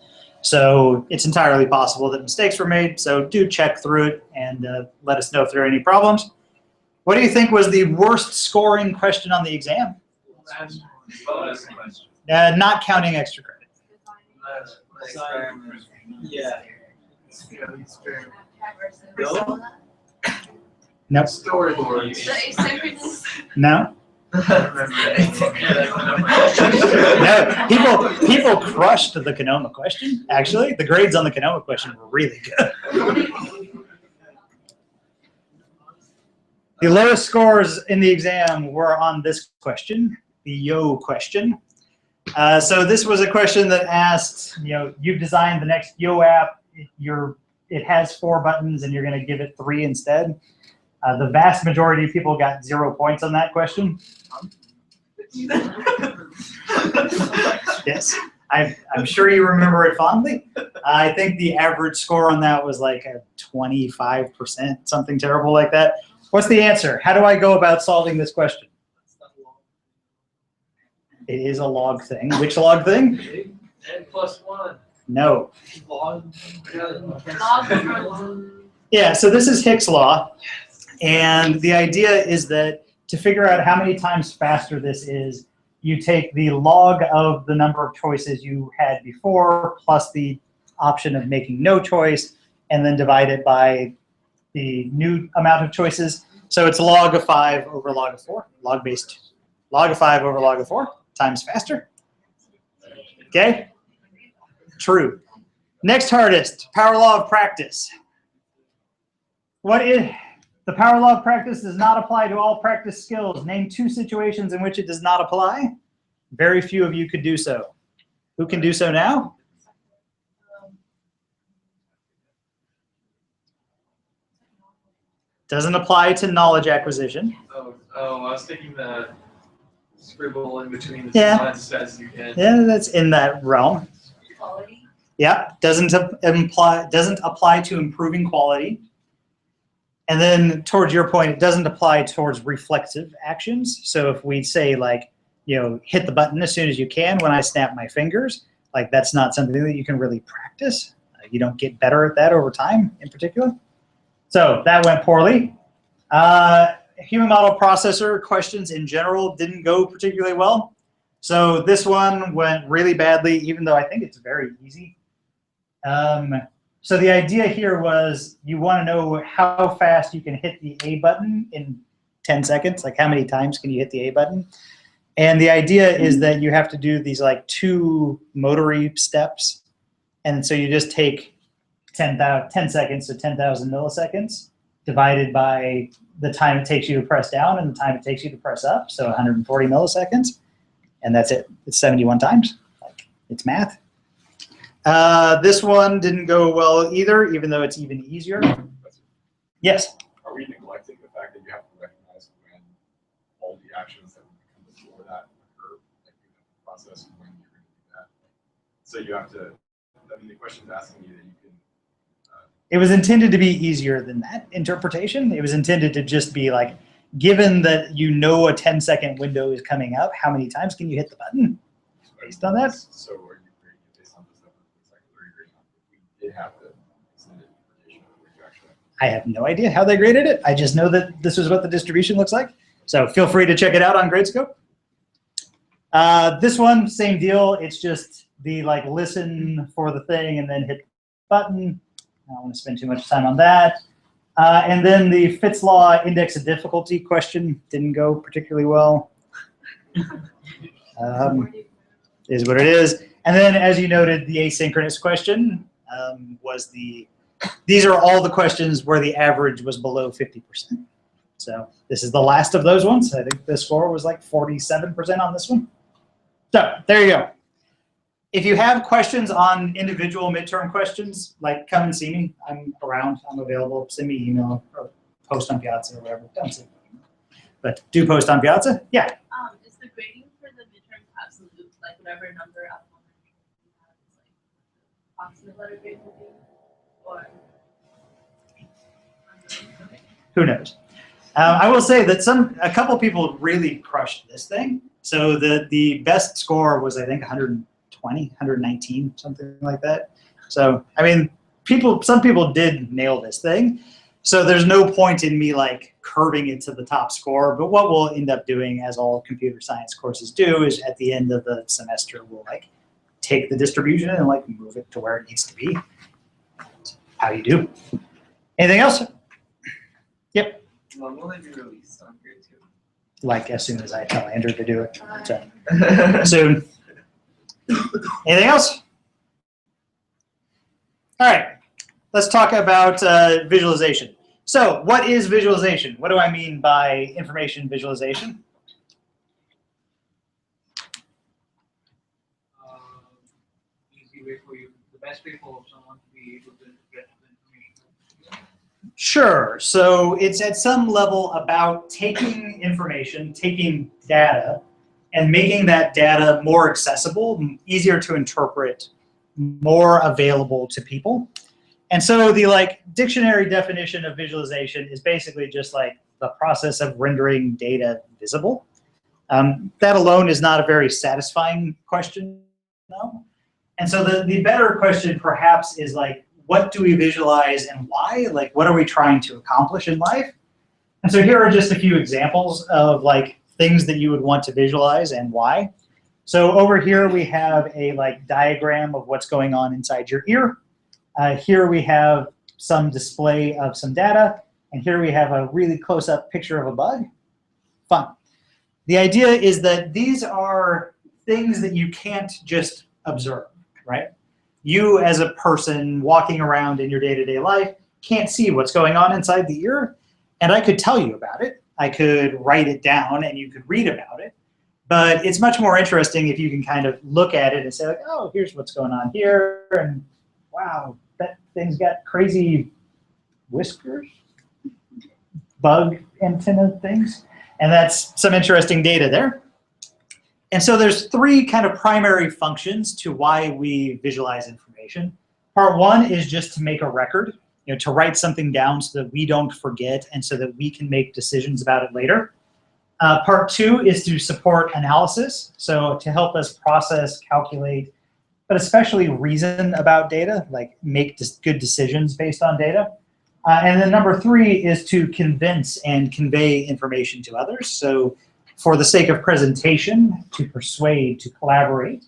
So it's entirely possible that mistakes were made, so do check through it and let us know if there are any problems. What do you think was the worst scoring question on the exam? Not counting extra credit. Yeah. No. Storyboards. No. No. People crushed the Canoma question. Actually, the grades on the Canoma question were really good. The lowest scores in the exam were on this question, the Yo question. So this was a question that asked, you know, you've designed the next Yo app. It has 4 buttons, and you're going to give it 3 instead. The vast majority of people got 0 points on that question. Yes, I'm sure you remember it fondly. I think the average score on that was like a 25%, something terrible like that. What's the answer? How do I go about solving this question? It is a log thing. Which log thing? N+1. No. Log. Yeah, so this is Hick's law. And the idea is that to figure out how many times faster this is, you take the log of the number of choices you had before plus the option of making no choice, and then divide it by the new amount of choices. So it's log of 5 over log of 4, log-based. Log of 5 over log of 4 times faster. Okay? True. Next hardest, power law of practice. What is the power law of practice does not apply to all practice skills. Name 2 situations in which it does not apply. Very few of you could do so. Who can do so now? Doesn't apply to knowledge acquisition. Oh, I was thinking that scribble in between the Yeah. lines as fast as you can. Yeah, that's in that realm. Quality. Yeah, doesn't apply to improving quality. And then towards your point, it doesn't apply towards reflexive actions. So if we say like, you know, hit the button as soon as you can when I snap my fingers, like that's not something that you can really practice. You don't get better at that over time in particular. So that went poorly. Human model processor questions in general didn't go particularly well. So this one went really badly, even though I think it's very easy. So the idea here was you want to know how fast you can hit the A button in 10 seconds. Like how many times can you hit the A button? And the idea is that you have to do these like 2 motory steps. And so you just take 10 seconds, so 10,000 milliseconds, divided by the time it takes you to press down and the time it takes you to press up, so 140 milliseconds. And that's it. It's 71 times. Like, it's math. This one didn't go well either, even though it's even easier. Yes? Are we neglecting the fact that you have to recognize when all the actions that would come before that occur, like you have to process when you're going to do that? So you have to, I mean, the question is asking you that you can. It was intended to be easier than that interpretation. It was intended to just be like, given that you know a 10-second window is coming up, how many times can you hit the button? Based on that? So are you grading based did have the extended interpretation of the rejection. I have no idea how they graded it. I just know that this is what the distribution looks like. So feel free to check it out on Gradescope. This one, same deal. It's just the like listen for the thing and then hit the button. I don't want to spend too much time on that. And then the Fitts Law index of difficulty question didn't go particularly well. Is what it is. And then, as you noted, the asynchronous question was these are all the questions where the average was below 50%. So this is the last of those ones. I think the score was like 47% on this one. So there you go. If you have questions on individual midterm questions, like come and see me. I'm around. I'm available. Send me email or post on Piazza or whatever. Don't send me. But do post on Piazza. Yeah. Is the grading for the midterm absolute, like whatever number out of 100 you have is like approximate letter grade will be, or? Who knows? I will say that a couple people really crushed this thing. So the best score was, I think, 120, 119, something like that. So, I mean, some people did nail this thing. So there's no point in me like curving it to the top score. But what we'll end up doing, as all computer science courses do, is at the end of the semester, we'll like take the distribution and like move it to where it needs to be. How you do. Anything else? Yep. When will they be released on grade 2? Like as soon as I tell Andrew to do it. So, soon. Anything else? All right. Let's talk about visualization. So what is visualization? What do I mean by information visualization? Easy way for you, the best way for someone to be able to get the information. Sure. So it's at some level about taking information, taking data, and making that data more accessible, easier to interpret, more available to people. And so the like dictionary definition of visualization is basically just like the process of rendering data visible. That alone is not a very satisfying question, no? And so the better question perhaps is like, what do we visualize and why? Like, what are we trying to accomplish in life? And so here are just a few examples of like things that you would want to visualize and why. So over here we have a like diagram of what's going on inside your ear. Here we have some display of some data, and here we have a really close-up picture of a bug. Fun. The idea is that these are things that you can't just observe, right? You as a person walking around in your day-to-day life can't see what's going on inside the ear, and I could tell you about it. I could write it down, and you could read about it. But it's much more interesting if you can kind of look at it and say, like, oh, here's what's going on here, and wow, that thing's got crazy whiskers, bug antenna things. And that's some interesting data there. And so there's three kind of primary functions to why we visualize information. Part one is just to make a record, to write something down so that we don't forget and so that we can make decisions about it later. Part two is to support analysis, so to help us process, calculate, but especially reason about data, like make good decisions based on data. And then number three is to convince and convey information to others. So for the sake of presentation, to persuade, to collaborate,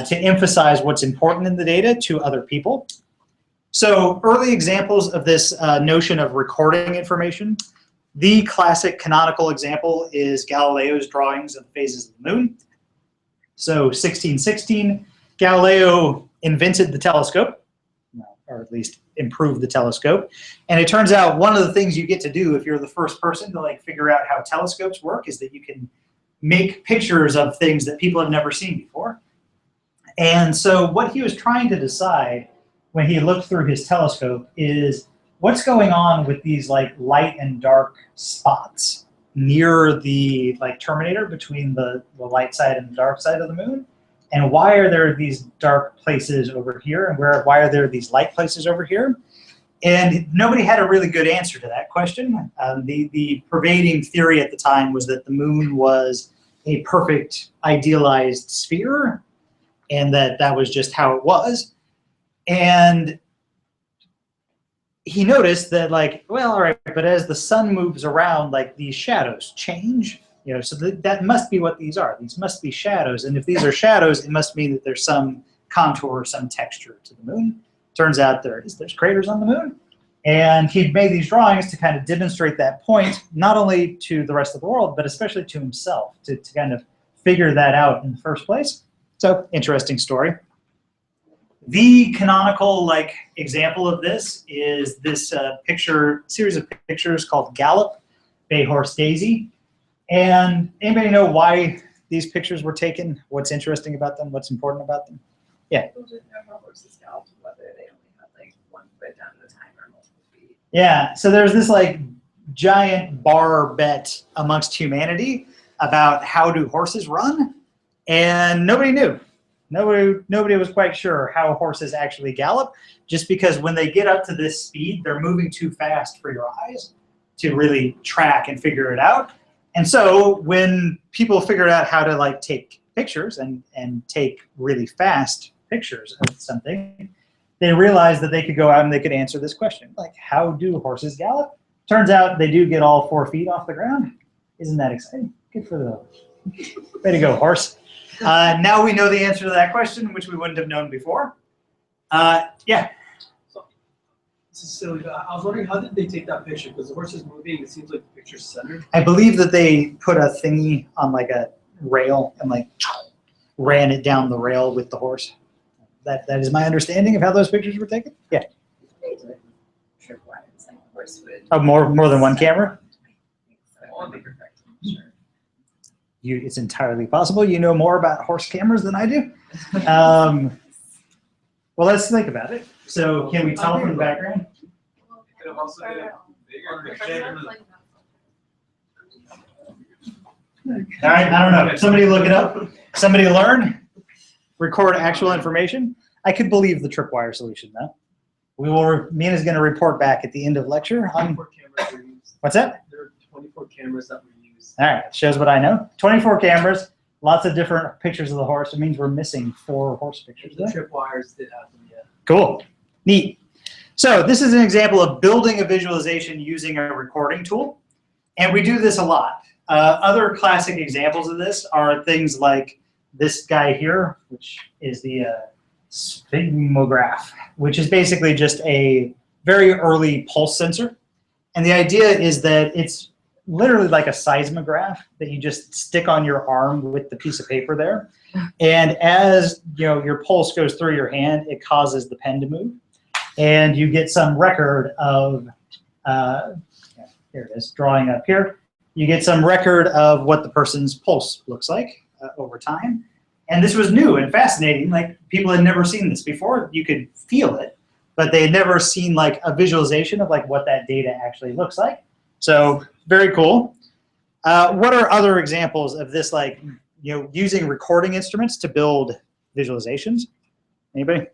to emphasize what's important in the data to other people. So early examples of this notion of recording information. The classic canonical example is Galileo's drawings of the phases of the moon. So 1616, Galileo invented the telescope, or at least improved the telescope. And it turns out one of the things you get to do if you're the first person to like figure out how telescopes work is that you can make pictures of things that people have never seen before. And so what he was trying to decide when he looked through his telescope is what's going on with these like light and dark spots near the like terminator between the light side and the dark side of the moon. And why are there these dark places over here? And why are there these light places over here? And nobody had a really good answer to that question. The pervading theory at the time was that the moon was a perfect idealized sphere and that was just how it was. And he noticed that, like, well, all right, but as the sun moves around, like, these shadows change. So that must be what these are. These must be shadows. And if these are shadows, it must mean that there's some contour or some texture to the moon. Turns out there's craters on the moon. And he made these drawings to kind of demonstrate that point, not only to the rest of the world, but especially to himself, to kind of figure that out in the first place. So, interesting story. The canonical example of this is this series of pictures called Gallop, Bay Horse Daisy. And anybody know why these pictures were taken? What's interesting about them? What's important about them? Yeah. People didn't know how horses galloped, whether they only had 1 foot down at a time or multiple feet. Yeah. So there's this giant bar bet amongst humanity about how do horses run, and nobody knew. Nobody was quite sure how horses actually gallop, just because when they get up to this speed, they're moving too fast for your eyes to really track and figure it out. And so when people figured out how to take pictures and take really fast pictures of something, they realized that they could go out and they could answer this question, how do horses gallop? Turns out they do get all 4 feet off the ground. Isn't that exciting? Good for them. Way to go, horse. Now we know the answer to that question, which we wouldn't have known before. Yeah. This is silly, but I was wondering, how did they take that picture? Because the horse is moving, it seems like the picture's centered. I believe that they put a thingy on a rail and ran it down the rail with the horse. That is my understanding of how those pictures were taken. Yeah. They did tripwires, horse would. Oh, more than one camera? So they perfect, I'm sure. It's entirely possible. You know more about horse cameras than I do. Well, let's think about it. So can we tell from the background? Could have also been bigger picture. All right, I don't know. Somebody look it up. Somebody learn. Record actual information. I could believe the tripwire solution, though. Mina's going to report back at the end of lecture on 24 cameras were used. what's that? There are 24 cameras that were used. All right, shows what I know. 24 cameras, lots of different pictures of the horse. It means we're missing 4 horse pictures. The tripwires did happen, yeah. Cool. Neat. So this is an example of building a visualization using a recording tool. And we do this a lot. Other classic examples of this are things like this guy here, which is the sphygmograph, which is basically just a very early pulse sensor. And the idea is that it's literally like a seismograph that you just stick on your arm with the piece of paper there. And as your pulse goes through your hand, it causes the pen to move. And you get some record of, here it is, drawing up here. You get some record of what the person's pulse looks like over time. And this was new and fascinating. People had never seen this before. You could feel it, but they had never seen a visualization of what that data actually looks like. So very cool. What are other examples of this, using recording instruments to build visualizations? Anybody?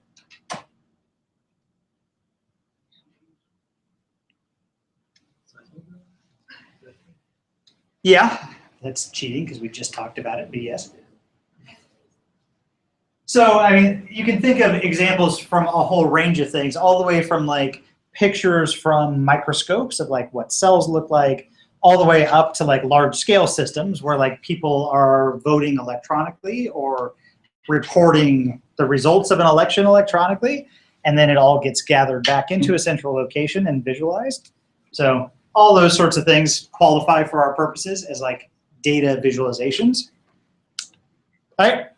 Yeah, that's cheating because we just talked about it, but yes. So, I mean, you can think of examples from a whole range of things, all the way from pictures from microscopes of what cells look like, all the way up to large scale systems where people are voting electronically or reporting the results of an election electronically, and then it all gets gathered back into a central location and visualized. So all those sorts of things qualify for our purposes as data visualizations. All right,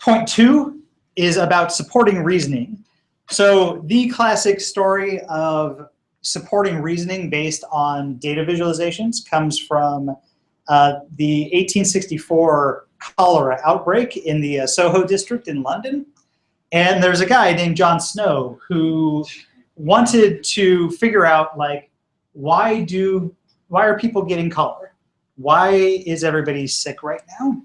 point 2 is about supporting reasoning. So the classic story of supporting reasoning based on data visualizations comes from the 1864 cholera outbreak in the Soho district in London. And there's a guy named John Snow who wanted to figure out why are people getting cholera? Why is everybody sick right now?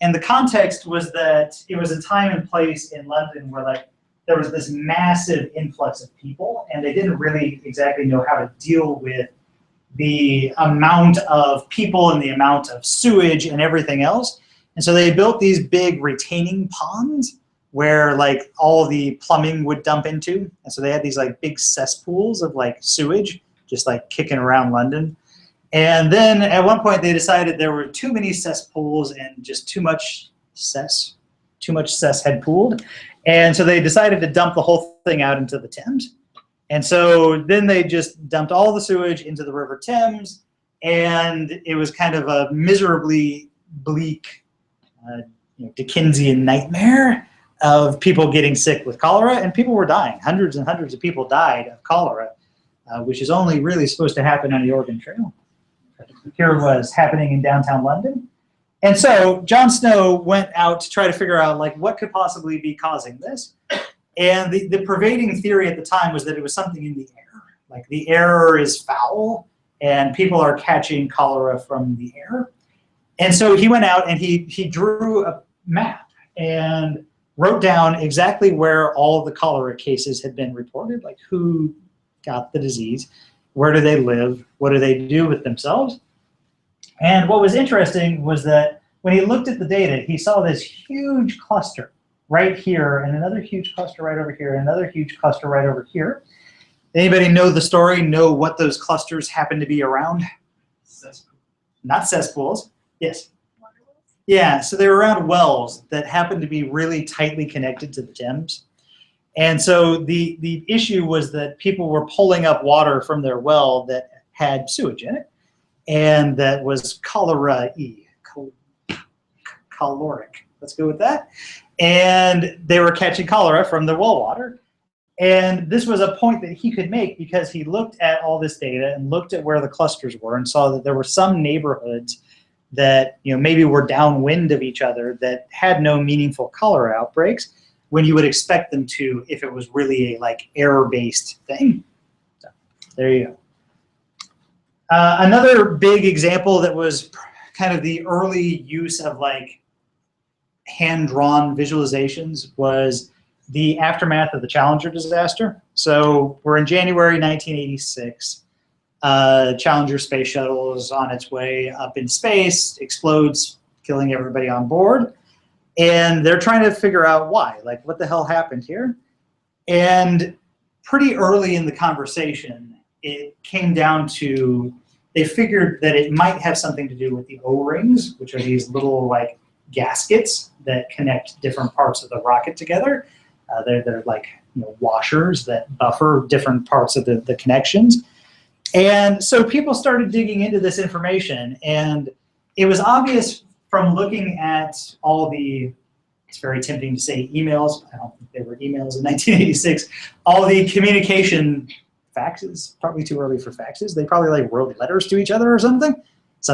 And the context was that it was a time and place in London where there was this massive influx of people, and they didn't really exactly know how to deal with the amount of people and the amount of sewage and everything else. And so they built these big retaining ponds where like all the plumbing would dump into. And so they had these like big cesspools of like sewage just like kicking around London. And then at one point they decided there were too many cesspools and just too much cess had pooled. And so they decided to dump the whole thing out into the Thames. And so then they just dumped all the sewage into the River Thames, and it was kind of a miserably bleak Dickensian nightmare of people getting sick with cholera, and people were dying. Hundreds and hundreds of people died of cholera, which is only really supposed to happen on the Oregon Trail. Here was happening in downtown London. And so Jon Snow went out to try to figure out like what could possibly be causing this. And the pervading theory at the time was that it was something in the air. Like the air is foul and people are catching cholera from the air. And so he went out and he drew a map and wrote down exactly where all of the cholera cases had been reported, like who got the disease, where do they live, what do they do with themselves. And what was interesting was that when he looked at the data, he saw this huge cluster right here, and another huge cluster right over here, and another huge cluster right over here. Anybody know the story, know what those clusters happen to be around? Cesspool. Not cesspools. Yes. Yeah, so they were around wells that happened to be really tightly connected to the Thames. And so the issue was that people were pulling up water from their well that had sewage in it, and that was cholera-y, caloric. Let's go with that. And they were catching cholera from the well water. And this was a point that he could make because he looked at all this data and looked at where the clusters were and saw that there were some neighborhoods that maybe were downwind of each other that had no meaningful cholera outbreaks when you would expect them to if it was really a like air-based thing. So there you go. Another big example that was kind of the early use of like hand-drawn visualizations was the aftermath of the Challenger disaster. So we're in January 1986. Challenger space shuttle is on its way up in space, explodes, killing everybody on board. And they're trying to figure out why, like what the hell happened here? And pretty early in the conversation, it came down to, they figured that it might have something to do with the O-rings, which are these little like gaskets that connect different parts of the rocket together. They're like washers that buffer different parts of the connections. And so people started digging into this information, and it was obvious from looking at all the, it's very tempting to say emails, I don't think they were emails in 1986, all the communication, faxes, probably too early for faxes, they probably like wrote letters to each other or something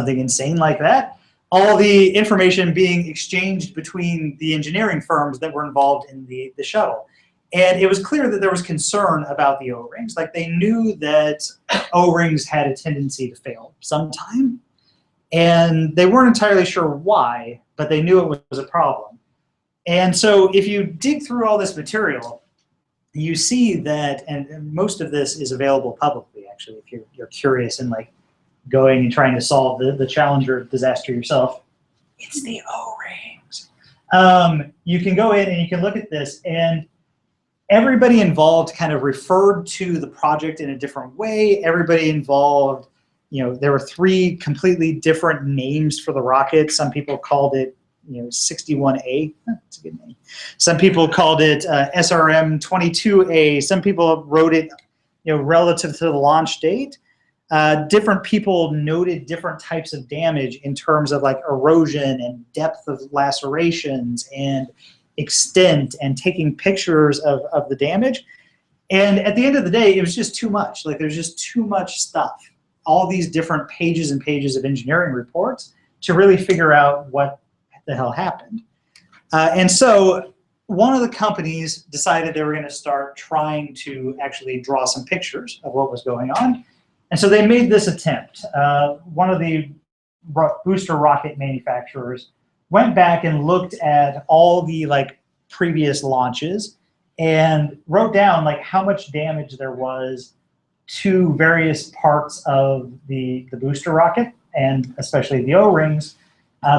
insane like that. All the information being exchanged between the engineering firms that were involved in the shuttle. And it was clear that there was concern about the O-rings. Like they knew that O-rings had a tendency to fail sometime. And they weren't entirely sure why, but they knew it was a problem. And so if you dig through all this material, you see that, and most of this is available publicly, actually, if you're curious and like going and trying to solve the Challenger disaster yourself, it's the O-rings. You can go in and you can look at this, and everybody involved kind of referred to the project in a different way. Everybody involved, there were 3 completely different names for the rocket. Some people called it, 61A. That's a good name. Some people called it SRM-22A. Some people wrote it, relative to the launch date. Different people noted different types of damage in terms of like erosion and depth of lacerations and extent, and taking pictures of the damage. And at the end of the day, it was just too much. Like there's just too much stuff. All these different pages and pages of engineering reports to really figure out what the hell happened. And so one of the companies decided they were going to start trying to actually draw some pictures of what was going on. And so they made this attempt. One of the booster rocket manufacturers went back and looked at all the like previous launches and wrote down like how much damage there was to various parts of the booster rocket, and especially the O-rings,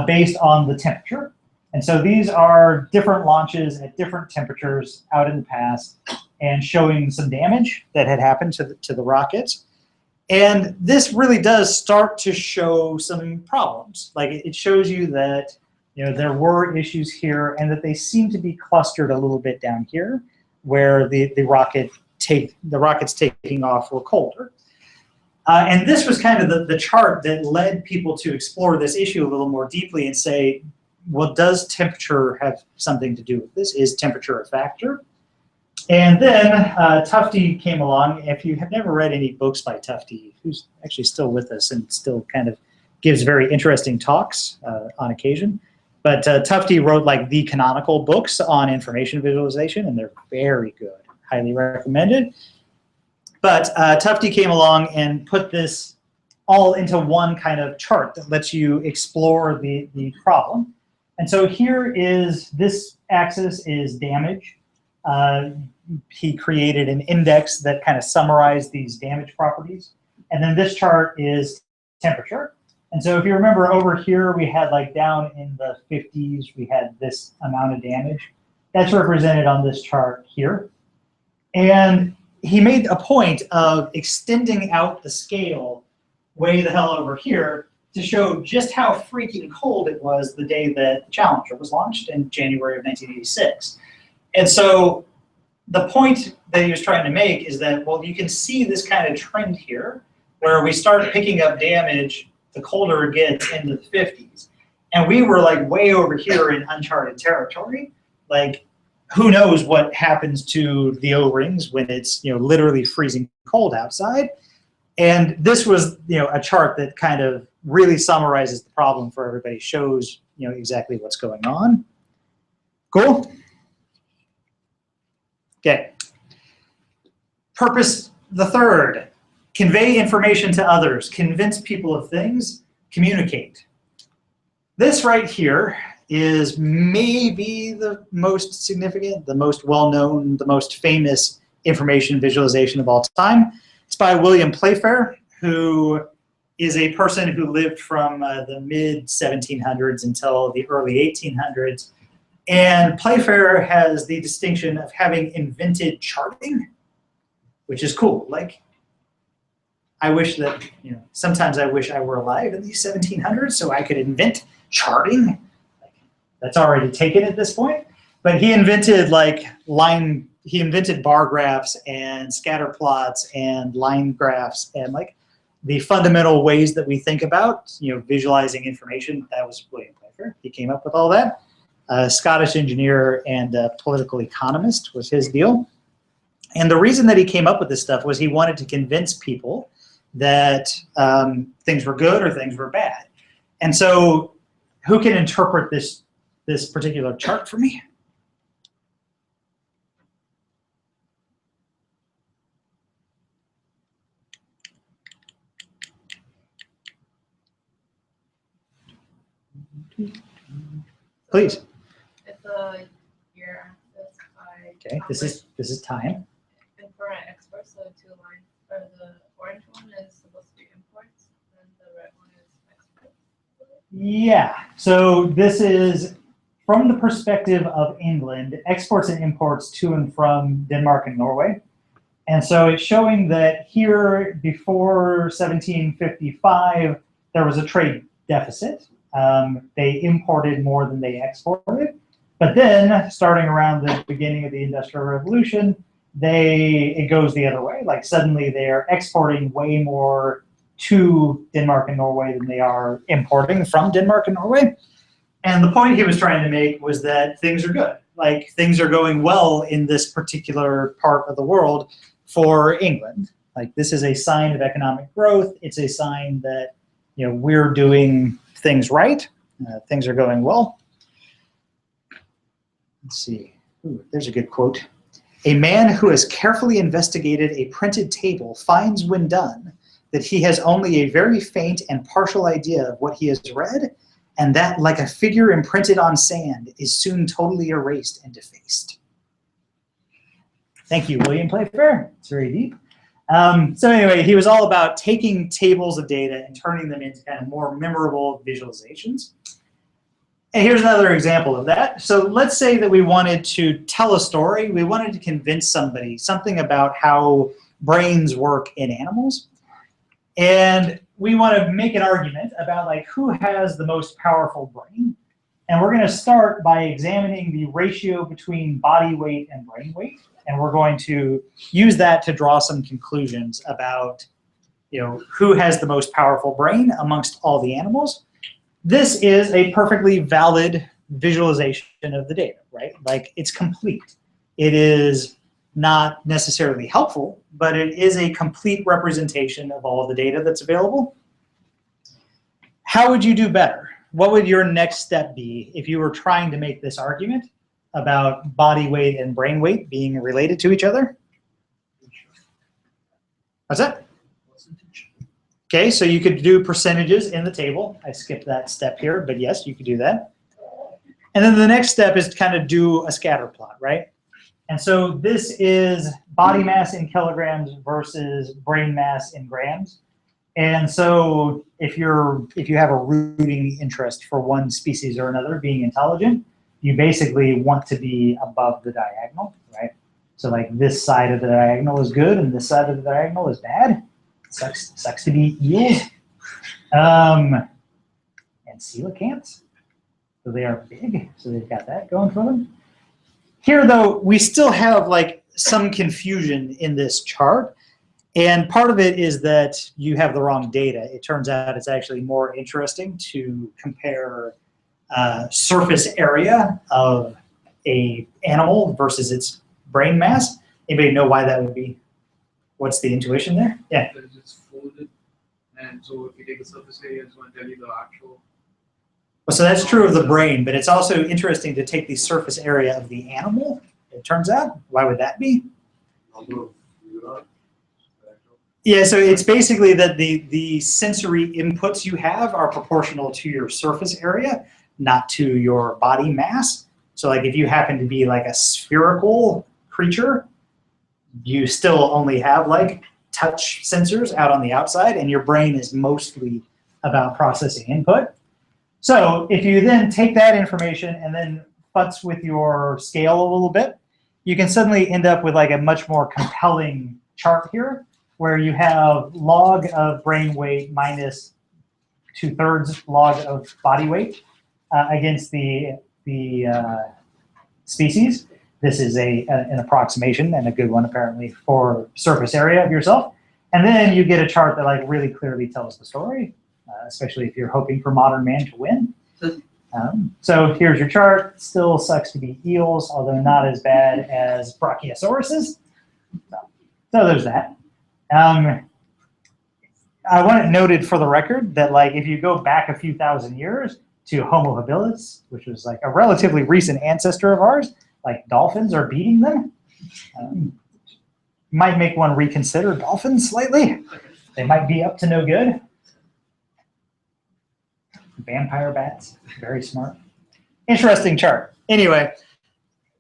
based on the temperature. And so these are different launches at different temperatures out in the past and showing some damage that had happened to the rockets. And this really does start to show some problems. Like it shows you that there were issues here and that they seem to be clustered a little bit down here where the rockets taking off were colder. And this was kind of the chart that led people to explore this issue a little more deeply and say, well, does temperature have something to do with this? Is temperature a factor? And then Tufte came along. If you have never read any books by Tufte, who's actually still with us and still kind of gives very interesting talks on occasion, but Tufte wrote like the canonical books on information visualization, and they're very good, highly recommended. But Tufte came along and put this all into one kind of chart that lets you explore the problem. And so here is, this axis is damage. He created an index that kind of summarized these damage properties. And then this chart is temperature. And so if you remember over here, we had like down in the 50s, we had this amount of damage. That's represented on this chart here. And he made a point of extending out the scale way the hell over here to show just how freaking cold it was the day that Challenger was launched in January of 1986. And so the point that he was trying to make is that, well, you can see this kind of trend here where we start picking up damage the colder it gets into the 50s. And we were like way over here in uncharted territory. Like, who knows what happens to the O-rings when it's literally freezing cold outside. And this was a chart that kind of really summarizes the problem for everybody, shows exactly what's going on. Cool? Okay. Purpose the third, convey information to others, convince people of things, communicate. This right here is maybe the most significant, the most well-known, the most famous information visualization of all time. It's by William Playfair, who is a person who lived from the mid-1700s until the early 1800s. And Playfair has the distinction of having invented charting, which is cool. Like, I wish that, sometimes I wish I were alive in the 1700s so I could invent charting. That's already taken at this point. But he invented he invented bar graphs and scatter plots and line graphs and like the fundamental ways that we think about, visualizing information. That was William Playfair. He came up with all that. A Scottish engineer and a political economist was his deal. And the reason that he came up with this stuff was he wanted to convince people that things were good or things were bad. And so who can interpret this particular chart for me? Please. It's a year axis by. Okay, this is time. And for an export, so 2 lines, or the orange one is supposed to be imports, and the red one is exports. Yeah, so this is from the perspective of England, exports and imports to and from Denmark and Norway. And so it's showing that here before 1755, there was a trade deficit. They imported more than they exported. But then, starting around the beginning of the Industrial Revolution, it goes the other way. Like suddenly they're exporting way more to Denmark and Norway than they are importing from Denmark and Norway. And the point he was trying to make was that things are good. Like things are going well in this particular part of the world for England. Like this is a sign of economic growth. It's a sign that we're doing things right. Things are going well. Let's see. Ooh, there's a good quote. A man who has carefully investigated a printed table finds when done that he has only a very faint and partial idea of what he has read, and that, like a figure imprinted on sand, is soon totally erased and defaced. Thank you, William Playfair. It's very deep. So anyway, he was all about taking tables of data and turning them into kind of more memorable visualizations. And here's another example of that. So let's say that we wanted to tell a story. We wanted to convince somebody something about how brains work in animals. And we want to make an argument about like who has the most powerful brain. And we're going to start by examining the ratio between body weight and brain weight. And we're going to use that to draw some conclusions about, you know, who has the most powerful brain amongst all the animals. This is a perfectly valid visualization of the data, right? Like it's complete. It is not necessarily helpful, but it is a complete representation of all the data that's available. How would you do better? What would your next step be if you were trying to make this argument about body weight and brain weight being related to each other? What's that? Okay, so you could do percentages in the table. I skipped that step here, but yes, you could do that. And then the next step is to kind of do a scatter plot, right? And so this is body mass in kilograms versus brain mass in grams. And so if you have a rooting interest for one species or another being intelligent, you basically want to be above the diagonal, right? So like this side of the diagonal is good and this side of the diagonal is bad. Sucks to be eels. And coelacanths. So they are big, so they've got that going for them. Here though, we still have like some confusion in this chart. And part of it is that you have the wrong data. It turns out it's actually more interesting to compare surface area of a animal versus its brain mass. Anybody know why that would be? What's the intuition there? Yeah. Because it's folded, and so if you take the surface area, it's going to tell you the actual. Well, so that's true of the brain, but it's also interesting to take the surface area of the animal, it turns out. Why would that be? Yeah, so it's basically that the sensory inputs you have are proportional to your surface area, not to your body mass. So like if you happen to be like a spherical creature, you still only have like touch sensors out on the outside, and your brain is mostly about processing input. So if you then take that information and then futz with your scale a little bit, you can suddenly end up with like a much more compelling chart here, where you have log of brain weight minus 2/3 log of body weight against the species. This is an approximation, and a good one apparently, for surface area of yourself. And then you get a chart that like really clearly tells the story, especially if you're hoping for modern man to win. So here's your chart. Still sucks to be eels, although not as bad as brachiosauruses. So there's that. I want it noted for the record that like if you go back a few thousand years to Homo habilis, which was like a relatively recent ancestor of ours, like dolphins are beating them. Might make one reconsider dolphins slightly. They might be up to no good. Vampire bats, very smart. Interesting chart. Anyway,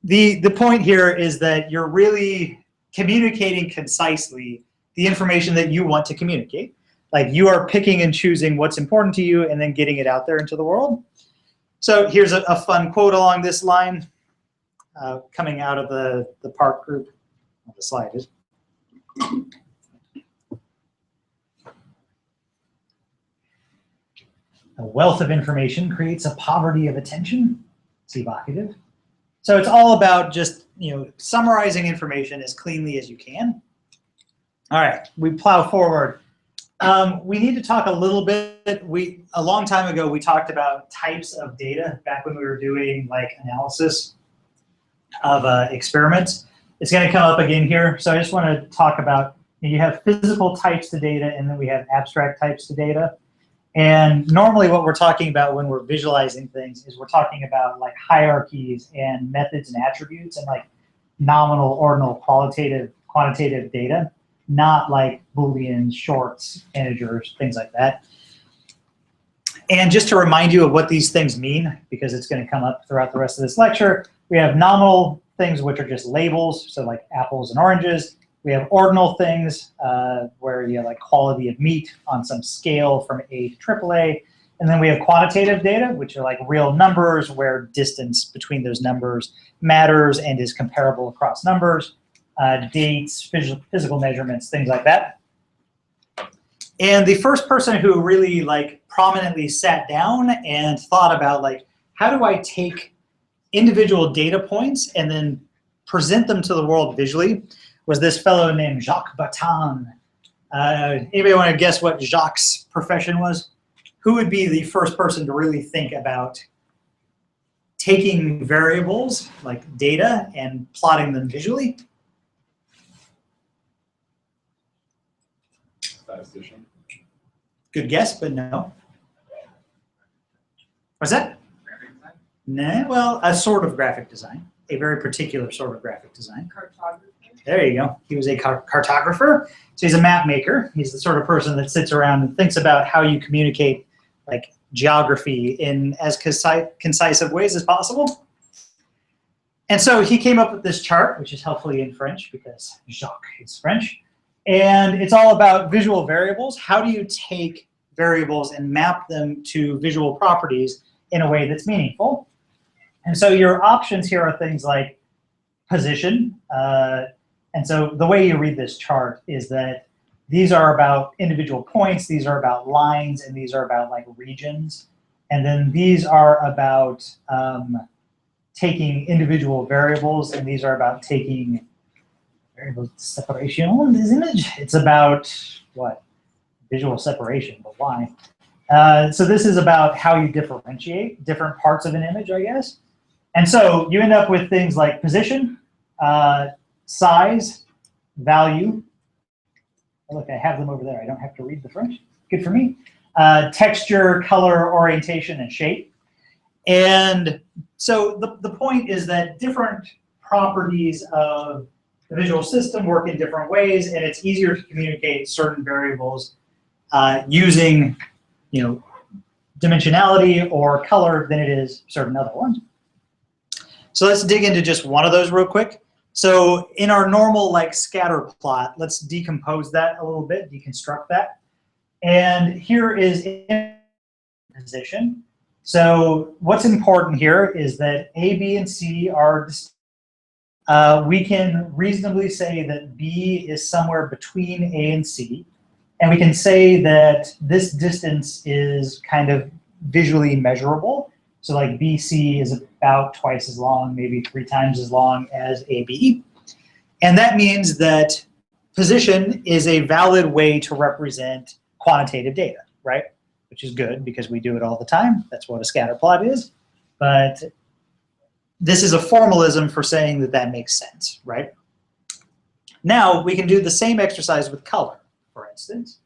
the point here is that you're really communicating concisely the information that you want to communicate. Like you are picking and choosing what's important to you and then getting it out there into the world. So here's a fun quote along this line coming out of the park group. The slide is. A wealth of information creates a poverty of attention. It's evocative. So it's all about just summarizing information as cleanly as you can. All right, we plow forward. We need to talk a little bit. A long time ago, we talked about types of data back when we were doing like analysis of experiments. It's going to come up again here. So I just want to talk about, you have physical types to data, and then we have abstract types to data. And normally what we're talking about when we're visualizing things is we're talking about like hierarchies and methods and attributes and like nominal, ordinal, quantitative data, not like Booleans, shorts, integers, things like that. And just to remind you of what these things mean, because it's going to come up throughout the rest of this lecture, we have nominal things, which are just labels, so like apples and oranges. We have ordinal things where you have like quality of meat on some scale from A to AAA. And then we have quantitative data, which are like real numbers where distance between those numbers matters and is comparable across numbers, dates, physical measurements, things like that. And the first person who really like prominently sat down and thought about like, how do I take individual data points and then present them to the world visually was this fellow named Jacques Batin. Anybody want to guess what Jacques' profession was? Who would be the first person to really think about taking variables like data and plotting them visually? Statistician. Good guess, but no. What's that? Graphic design? Nah, well, a sort of graphic design, a very particular sort of graphic design. Cartographer. There you go. He was a cartographer. So he's a map maker. He's the sort of person that sits around and thinks about how you communicate like geography in as concise of ways as possible. And so he came up with this chart, which is helpfully in French because Jacques is French. And it's all about visual variables. How do you take variables and map them to visual properties in a way that's meaningful? And so your options here are things like position. And so the way you read this chart is that these are about individual points, these are about lines, and these are about like regions. And then these are about taking individual variables, and these are about taking variable separation in this image. It's about what? Visual separation, but why? So this is about how you differentiate different parts of an image, I guess. And so you end up with things like position, size, value. Oh, look, I have them over there. I don't have to read the French. Good for me. Texture, color, orientation, and shape. And so the point is that different properties of the visual system work in different ways, and it's easier to communicate certain variables using, dimensionality or color than it is certain other ones. So let's dig into just one of those real quick. So in our normal like scatter plot, let's decompose that a little bit, deconstruct that. And here is position. So what's important here is that A, B, and C are we can reasonably say that B is somewhere between A and C. And we can say that this distance is kind of visually measurable. So like BC is about twice as long, maybe 3 times as long as AB. And that means that position is a valid way to represent quantitative data, right? Which is good because we do it all the time. That's what a scatter plot is. But this is a formalism for saying that that makes sense, right? Now we can do the same exercise with color, for instance.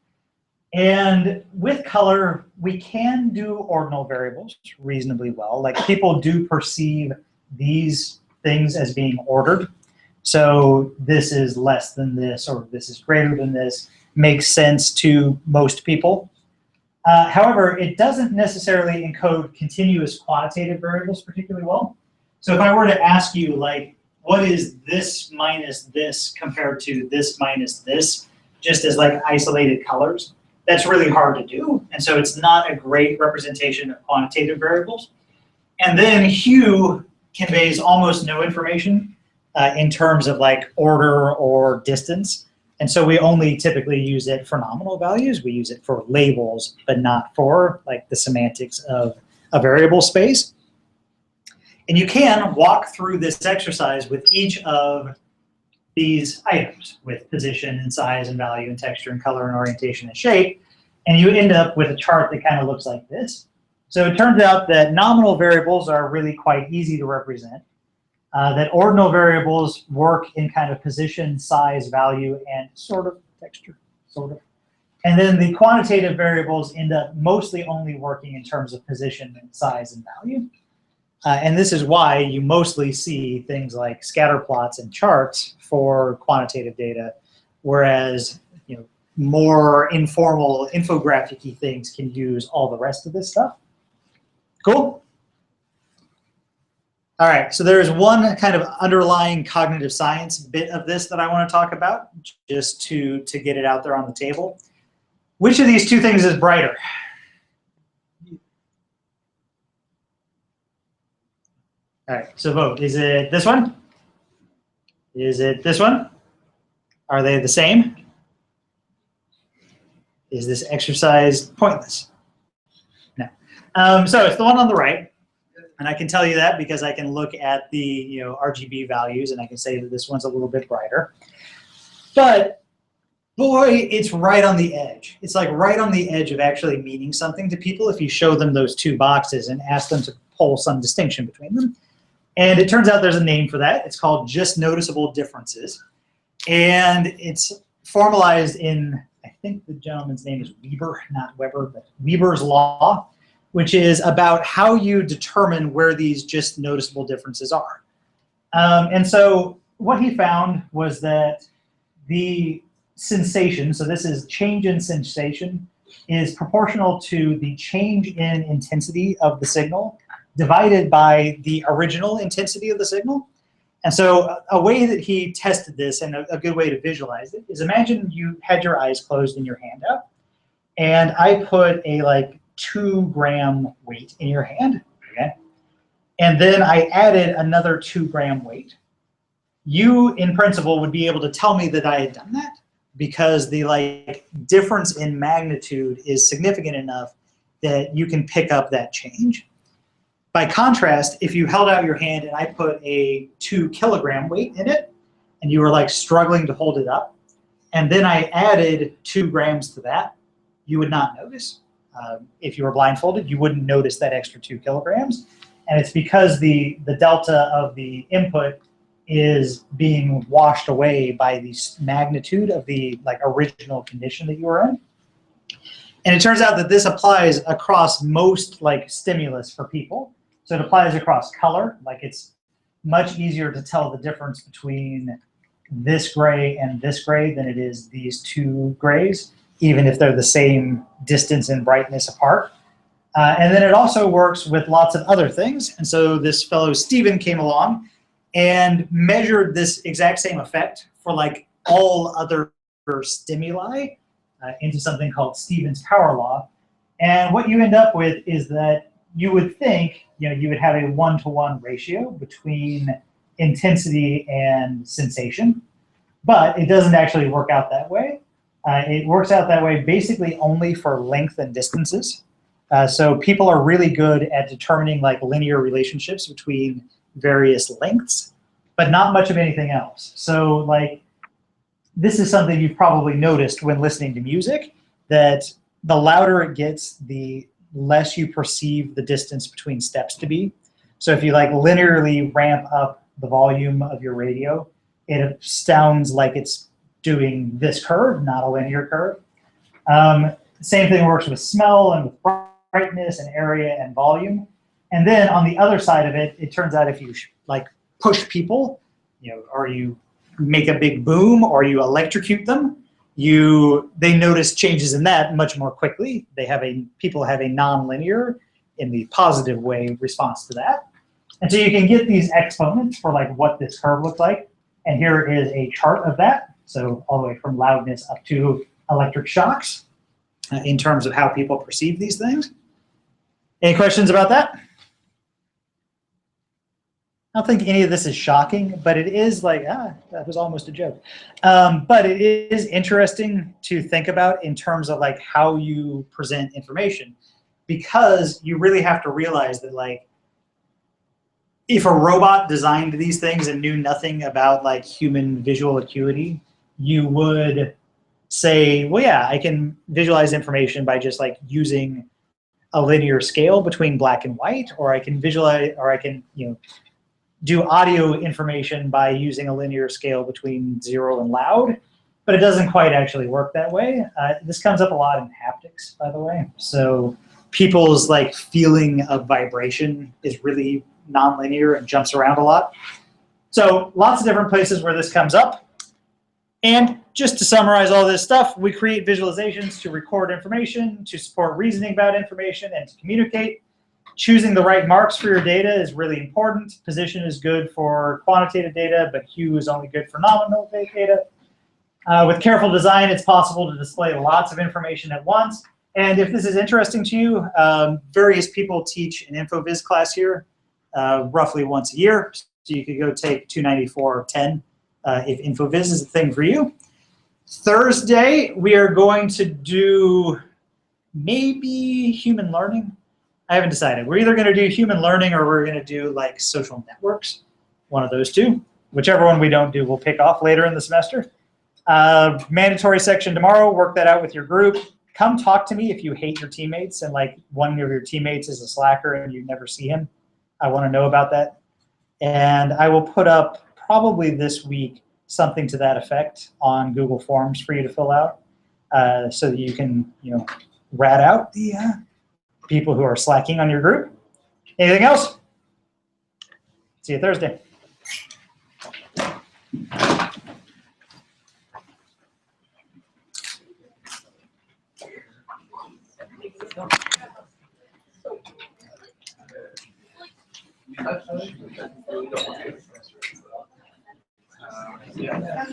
And with color, we can do ordinal variables reasonably well. Like people do perceive these things as being ordered. So this is less than this, or this is greater than this, makes sense to most people. However, it doesn't necessarily encode continuous quantitative variables particularly well. So if I were to ask you, like, what is this minus this compared to this minus this, just as like isolated colors, that's really hard to do. And so it's not a great representation of quantitative variables. And then hue conveys almost no information in terms of like order or distance. And so we only typically use it for nominal values. We use it for labels, but not for like the semantics of a variable space. And you can walk through this exercise with each of these items, with position and size and value and texture and color and orientation and shape, and you end up with a chart that kind of looks like this. So it turns out that nominal variables are really quite easy to represent, that ordinal variables work in kind of position, size, value, and sort of texture, sort of. And then the quantitative variables end up mostly only working in terms of position and size and value. And this is why you mostly see things like scatter plots and charts for quantitative data, whereas more informal infographic-y things can use all the rest of this stuff. Cool? All right, so there is one kind of underlying cognitive science bit of this that I want to talk about, just to get it out there on the table. Which of these two things is brighter? All right, so vote. Is it this one? Is it this one? Are they the same? Is this exercise pointless? No. So it's the one on the right, and I can tell you that because I can look at the RGB values, and I can say that this one's a little bit brighter. But boy, it's right on the edge. It's like right on the edge of actually meaning something to people if you show them those two boxes and ask them to pull some distinction between them. And it turns out there's a name for that. It's called just noticeable differences. And it's formalized in, I think the gentleman's name is Weber, not Weber, but Weber's law, which is about how you determine where these just noticeable differences are. And so what he found was that the sensation, so this is change in sensation, is proportional to the change in intensity of the signal divided by the original intensity of the signal. And so a way that he tested this, and a good way to visualize it, is imagine you had your eyes closed and your hand up, and I put a like 2-gram weight in your hand, okay? And then I added another 2-gram weight. You, in principle, would be able to tell me that I had done that because the like difference in magnitude is significant enough that you can pick up that change. By contrast, if you held out your hand and I put a 2-kilogram weight in it, and you were like struggling to hold it up, and then I added 2 grams to that, you would not notice. If you were blindfolded, you wouldn't notice that extra 2 kilograms. And it's because the delta of the input is being washed away by the magnitude of the like original condition that you were in. And it turns out that this applies across most like stimulus for people. So it applies across color, like it's much easier to tell the difference between this gray and this gray than it is these 2 grays, even if they're the same distance and brightness apart. And then it also works with lots of other things. And so this fellow Stephen came along and measured this exact same effect for like all other stimuli into something called Stephen's power law. And what you end up with is that you would think you would have a 1-to-1 ratio between intensity and sensation, but it doesn't actually work out that way. It works out that way basically only for length and distances. So people are really good at determining like linear relationships between various lengths, but not much of anything else. So like this is something you've probably noticed when listening to music, that the louder it gets, the less you perceive the distance between steps to be. So if you like linearly ramp up the volume of your radio, it sounds like it's doing this curve, not a linear curve. Same thing works with smell and with brightness and area and volume. And then on the other side of it, it turns out if you like push people, or you make a big boom or you electrocute them, they notice changes in that much more quickly. People have a nonlinear, in the positive way, response to that. And so you can get these exponents for like what this curve looks like. And here is a chart of that. So all the way from loudness up to electric shocks in terms of how people perceive these things. Any questions about that? I don't think any of this is shocking, but it is like, that was almost a joke. But it is interesting to think about in terms of like how you present information, because you really have to realize that like, if a robot designed these things and knew nothing about like human visual acuity, you would say, well, yeah, I can visualize information by just like using a linear scale between black and white, or I can visualize, or I can, do audio information by using a linear scale between 0 and loud, but it doesn't quite actually work that way. This comes up a lot in haptics, by the way. So people's like feeling of vibration is really nonlinear and jumps around a lot. So lots of different places where this comes up. And just to summarize all this stuff, we create visualizations to record information, to support reasoning about information, and to communicate. Choosing the right marks for your data is really important. Position is good for quantitative data, but hue is only good for nominal data. With careful design, it's possible to display lots of information at once. And if this is interesting to you, various people teach an InfoVis class here. roughly once a year. So you could go take 294.10 if InfoViz is a thing for you. Thursday, we are going to do maybe human learning. I haven't decided. We're either going to do human learning or we're going to do like social networks. One of those two. Whichever one we don't do, we'll pick off later in the semester. Mandatory section tomorrow. Work that out with your group. Come talk to me if you hate your teammates and like one of your teammates is a slacker and you never see him. I want to know about that. And I will put up probably this week something to that effect on Google Forms for you to fill out so that you can, rat out the people who are slacking on your group. Anything else? See you Thursday. Yeah.